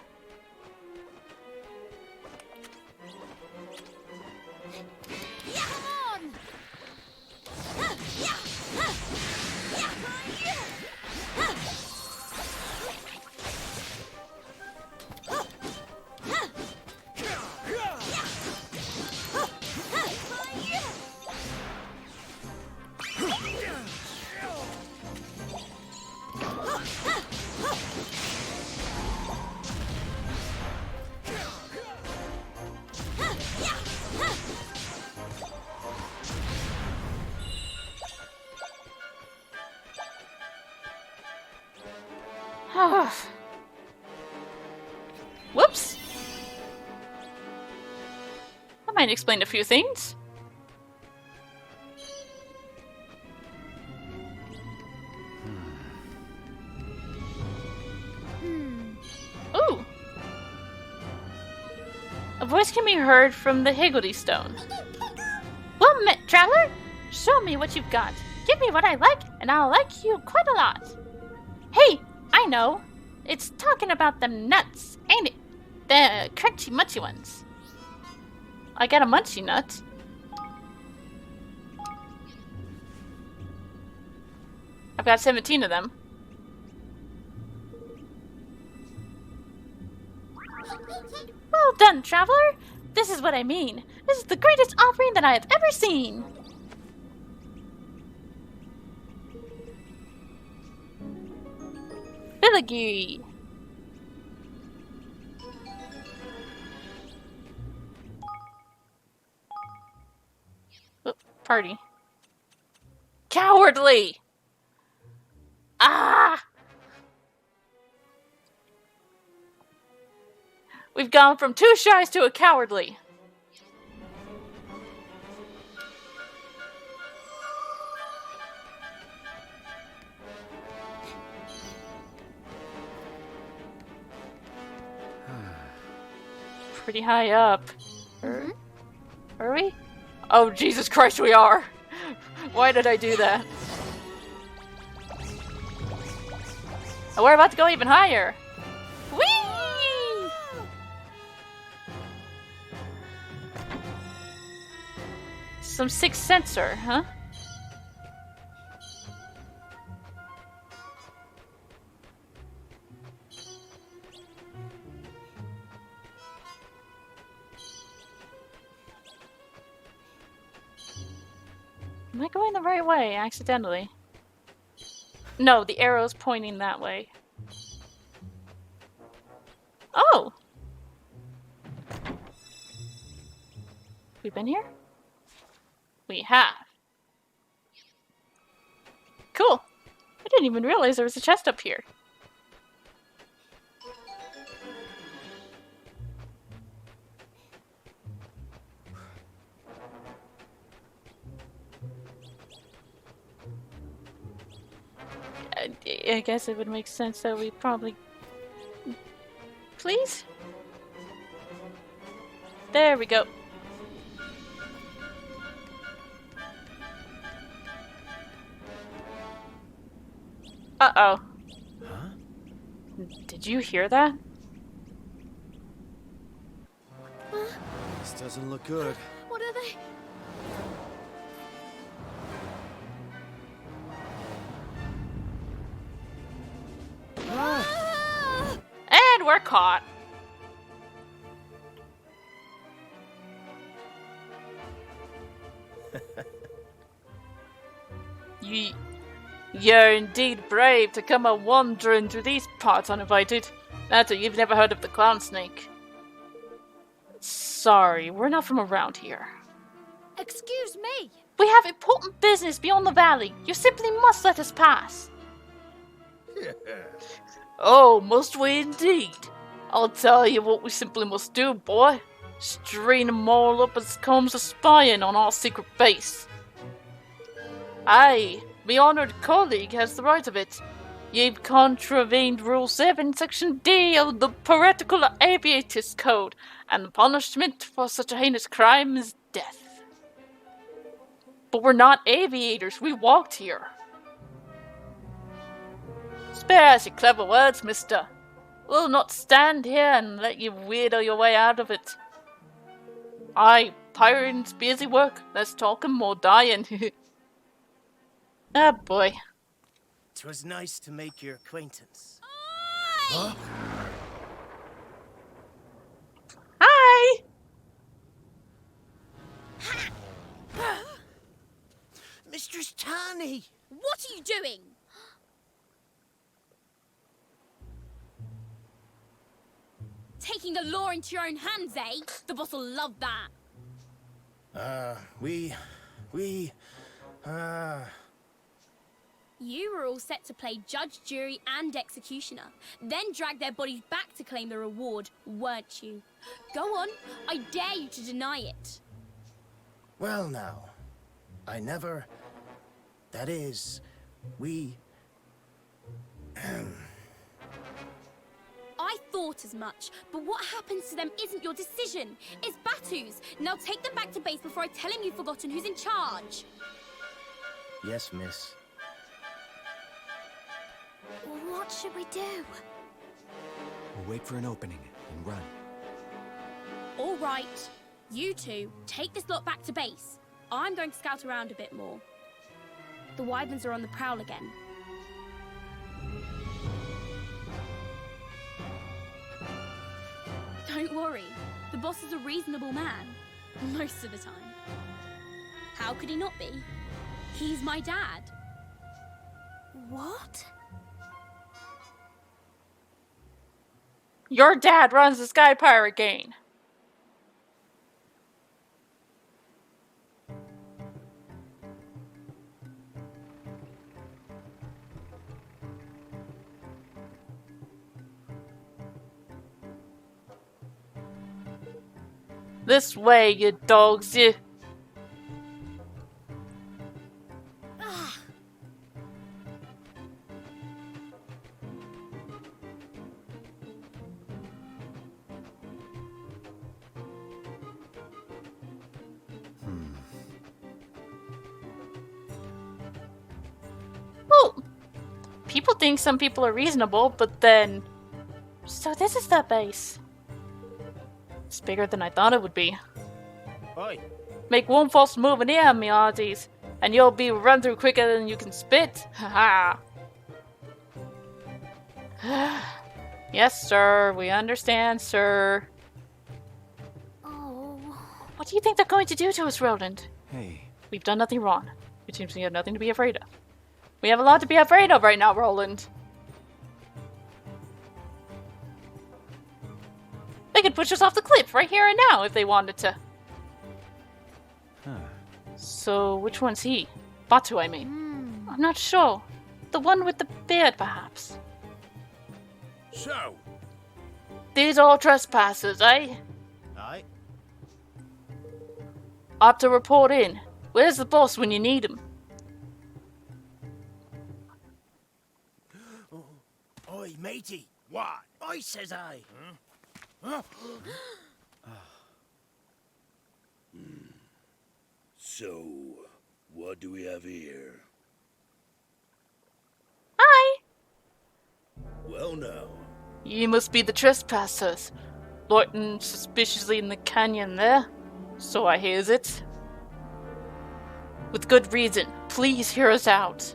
Whoops. That might explain a few things. Ooh. A voice can be heard from the Higgledy Stone. Well met, traveler. Show me what you've got. Give me what I like, and I'll like you quite a lot. Hey, I know. It's talking about them nuts, ain't it? The crunchy munchy ones. I got a munchy nut. I've got 17 of them. Well done, traveler. This is what I mean. This is the greatest offering that I have ever seen. Filigree. Party. Cowardly! Ah! We've gone from 2 shies to a cowardly. Pretty high up. Are we? Oh, Jesus Christ, we are! Why did I do that? Oh, we're about to go even higher. Whee! Some sixth sensor, huh? Am I going the right way, accidentally? No, the arrow's pointing that way. Oh! We've been here? We have. Cool. I didn't even realize there was a chest up here. I guess it would make sense that we probably... Please? There we go. Uh-oh. Huh? Did you hear that? This doesn't look good. What are they? And we're caught. You're indeed brave to come a wandering through these parts uninvited. That's it, you've never heard of the clown snake. Sorry, we're not from around here. Excuse me. We have important business beyond the valley. You simply must let us pass. Oh, must we indeed? I'll tell you what we simply must do, boy. Strain them all up as comes a spying on our secret base. Aye, my honoured colleague has the right of it. You've contravened Rule 7, Section D of the Piratical Aviators Code, and the punishment for such a heinous crime is death. But we're not aviators, we walked here. Spare us your clever words, mister. We'll not stand here and let you wheedle your way out of it. Aye, pirating's busy work. Less talking, more dying. Ah, boy. 'Twas nice to make your acquaintance. Huh? Hi! Mistress Tani! What are you doing? Taking the law into your own hands, eh? The boss will love that. You were all set to play judge, jury, and executioner, then drag their bodies back to claim the reward, weren't you? Go on, I dare you to deny it. Well now, I never... That is, we... I thought as much, but what happens to them isn't your decision. It's Batu's. Now take them back to base before I tell him you've forgotten who's in charge. Yes, miss. What should we do? We'll wait for an opening and run. All right. You two, take this lot back to base. I'm going to scout around a bit more. The wyverns are on the prowl again. Don't worry. The boss is a reasonable man. Most of the time. How could he not be? He's my dad. What? Your dad runs the Sky Pirate gang. This way, you dogs, you. Well, people think some people are reasonable, but then... So this is the base. It's bigger than I thought it would be. Oi. Make one false move in here, me hearties, and you'll be run through quicker than you can spit. Haha. Yes, sir. We understand, sir. Oh. What do you think they're going to do to us, Roland? Hey. We've done nothing wrong. It seems we have nothing to be afraid of. We have a lot to be afraid of right now, Roland. They could push us off the cliff right here and now if they wanted to. Huh. So, which one's he? Batu, I mean. I'm not sure. The one with the beard, perhaps. So? These are trespassers, eh? Aye. Up to report in. Where's the boss when you need him? Oi, matey. What? Oi, says I. Huh? So, what do we have here? Hi! Well now. You must be the trespassers. Loitering suspiciously in the canyon there. So I hears it. With good reason. Please hear us out.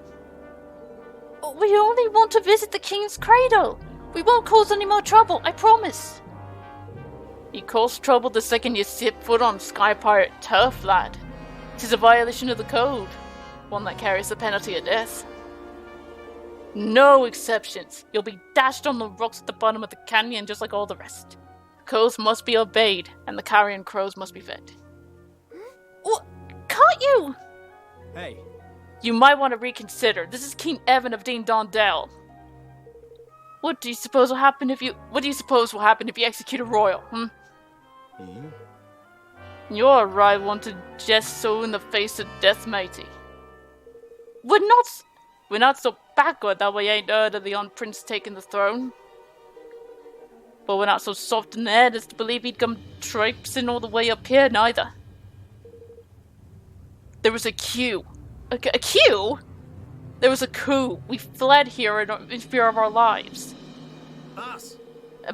We only want to visit the king's cradle. We won't cause any more trouble, I promise. You cause trouble the second you set foot on Sky Pirate turf, lad. 'Tis a violation of the code, one that carries the penalty of death. No exceptions. You'll be dashed on the rocks at the bottom of the canyon just like all the rest. Codes must be obeyed, and the carrion crows must be fed. What? Can't you? Hey. You might want to reconsider. This is King Evan of Ding Dong Dell. What do you suppose will happen if you execute a royal, You're a right one to jest so in the face of death, matey. We're not so backward that we ain't heard of the young prince taking the throne. But we're not so soft in the head as to believe he'd come traipsing all the way up here, neither. There was a queue. A queue? There was a coup. We fled here in fear of our lives. Boss!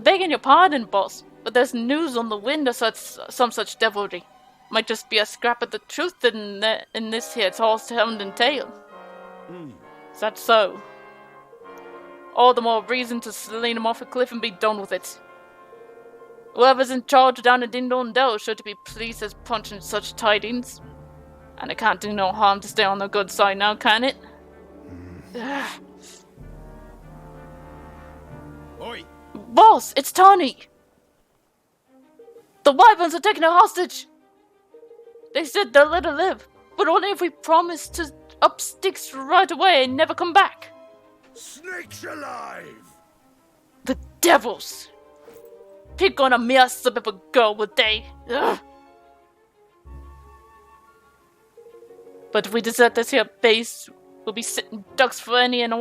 Begging your pardon, boss, but there's news on the wind of some such devilry. Might just be a scrap of the truth in this here tall sounding tale. Is that so? All the more reason to sling him off a cliff and be done with it. Whoever's in charge down in Ding Dong Dell should be pleased as punch in such tidings. And it can't do no harm to stay on the good side now, can it? Oi! Boss, it's Tony! The Wyverns are taking her hostage! They said they'll let her live, but only if we promise to up sticks right away and never come back. Snakes alive! The devils! Pick on a mere slip of a girl, would they? Ugh. But if we desert this here base, we'll be sitting ducks for any and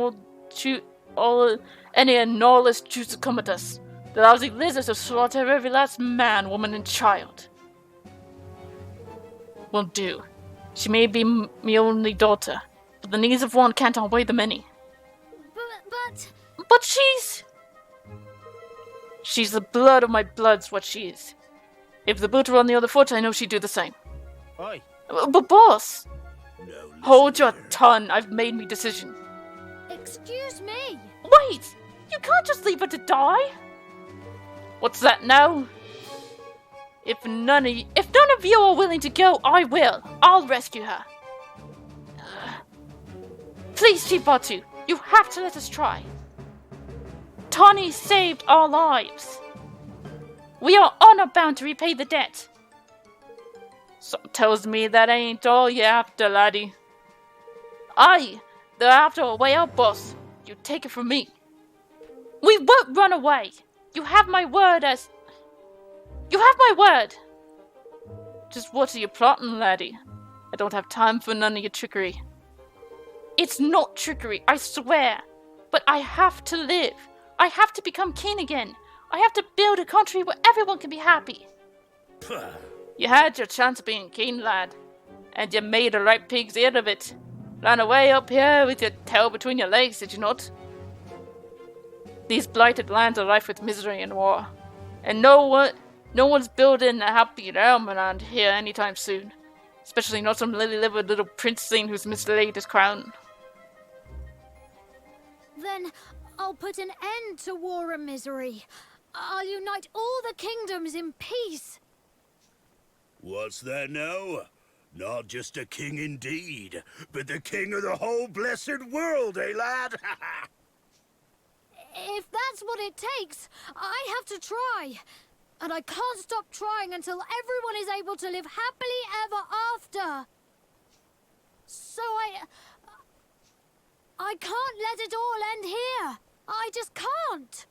lawless Jews to come at us. The lousy lizards will slaughter every last man, woman, and child. Won't do. She may be my only daughter, but the needs of one can't outweigh the many. But she's the blood of my blood's what she is. If the boot were on the other foot, I know she'd do the same. Oi! But boss! No, Hold your tongue, I've made me decision. Excuse me! Wait! You can't just leave her to die! What's that now? If none of you are willing to go, I will. I'll rescue her. Please, Chibatu, you have to let us try. Tawny saved our lives. We are honor-bound to repay the debt. Something tells me that ain't all you're after, laddie. Aye, they're after a way out, boss. You take it from me. We won't run away. You have my word. Just what are you plotting, laddie? I don't have time for none of your trickery. It's not trickery, I swear. But I have to live. I have to become king again. I have to build a country where everyone can be happy. You had your chance of being king, lad. And you made a right pig's ear of it. Ran away up here with your tail between your legs, did you not? These blighted lands are rife with misery and war. And no one's building a happy realm around here anytime soon. Especially not some lily-livered little princeling who's mislaid his crown. Then I'll put an end to war and misery. I'll unite all the kingdoms in peace. What's that now? Not just a king indeed, but the king of the whole blessed world, eh, lad? If that's what it takes, I have to try. And I can't stop trying until everyone is able to live happily ever after. So I can't let it all end here. I just can't.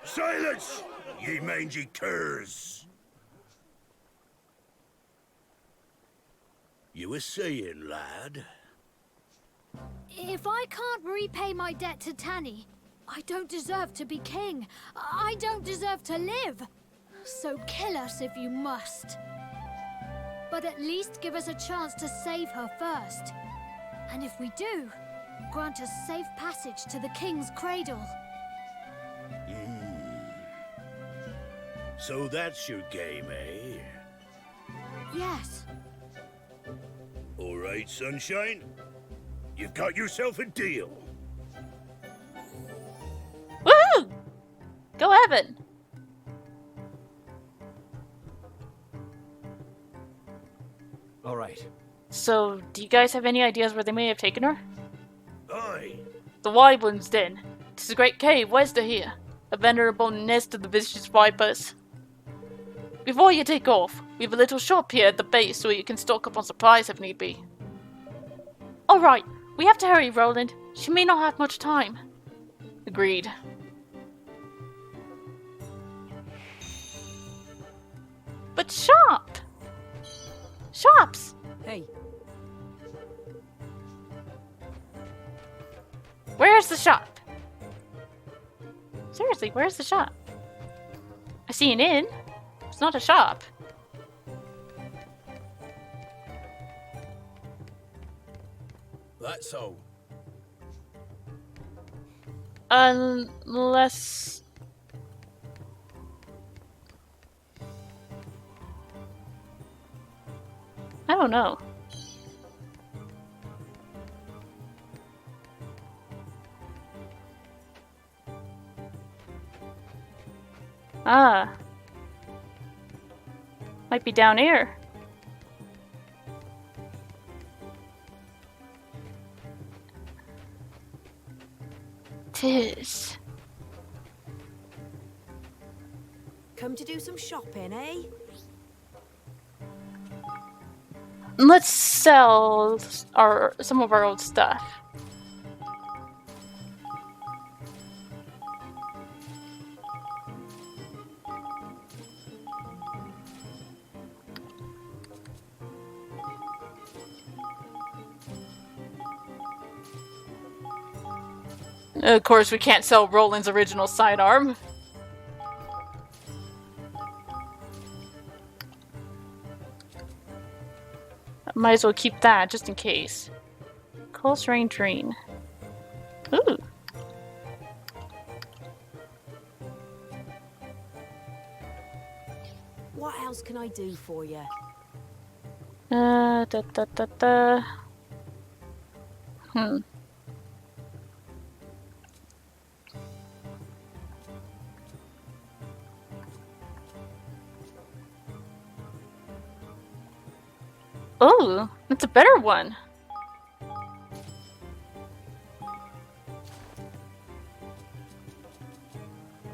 Silence, ye mangy curs! You were saying, lad? If I can't repay my debt to Tanny, I don't deserve to be king. I don't deserve to live. So kill us if you must. But at least give us a chance to save her first. And if we do, grant us safe passage to the king's cradle. So that's your game, eh? Yes. All right, Sunshine. You've got yourself a deal. Woohoo! Go, Evan! All right. So, do you guys have any ideas where they may have taken her? Aye. The Wyverns, then. 'Tis a great cave west of here. A venerable nest of the vicious vipers. Before you take off, we have a little shop here at the base so you can stock up on supplies if need be. Alright, we have to hurry, Roland. She may not have much time. Agreed. But shop! Shops! Hey. Where's the shop? Seriously, where's the shop? see an inn. It's not a shop. That's so. Unless... I don't know. Ah. Might be down here. Tis. Come to do some shopping, eh? Let's sell some of our old stuff. Of course, we can't sell Roland's original sidearm. Might as well keep that, just in case. Close range green. Ooh. What else can I do for you? Hmm. Oh, that's a better one.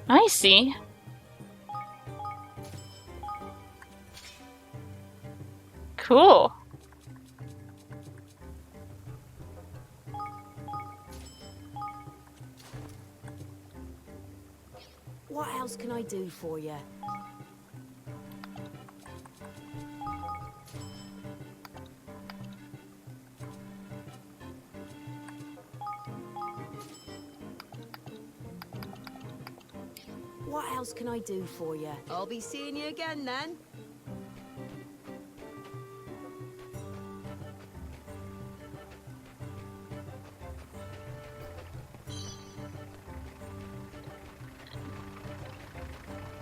I see. Cool. What else can I do for you? What else can I do for you? I'll be seeing you again then.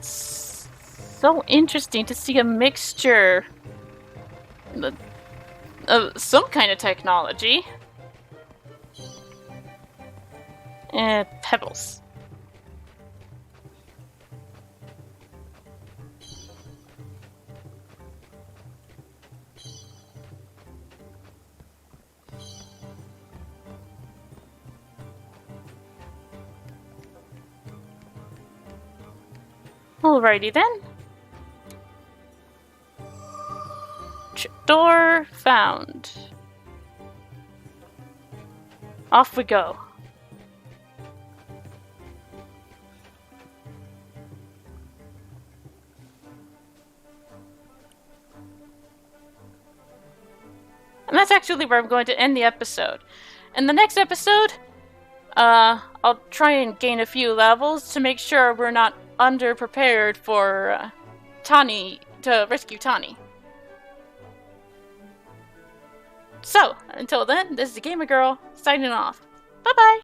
So interesting to see a mixture of some kind of technology. Pebbles. Alrighty then. Door found. Off we go. And that's actually where I'm going to end the episode. In the next episode, I'll try and gain a few levels to make sure we're not underprepared for Tani, to rescue Tani. So, until then, this is the Gamer Girl, signing off. Bye-bye!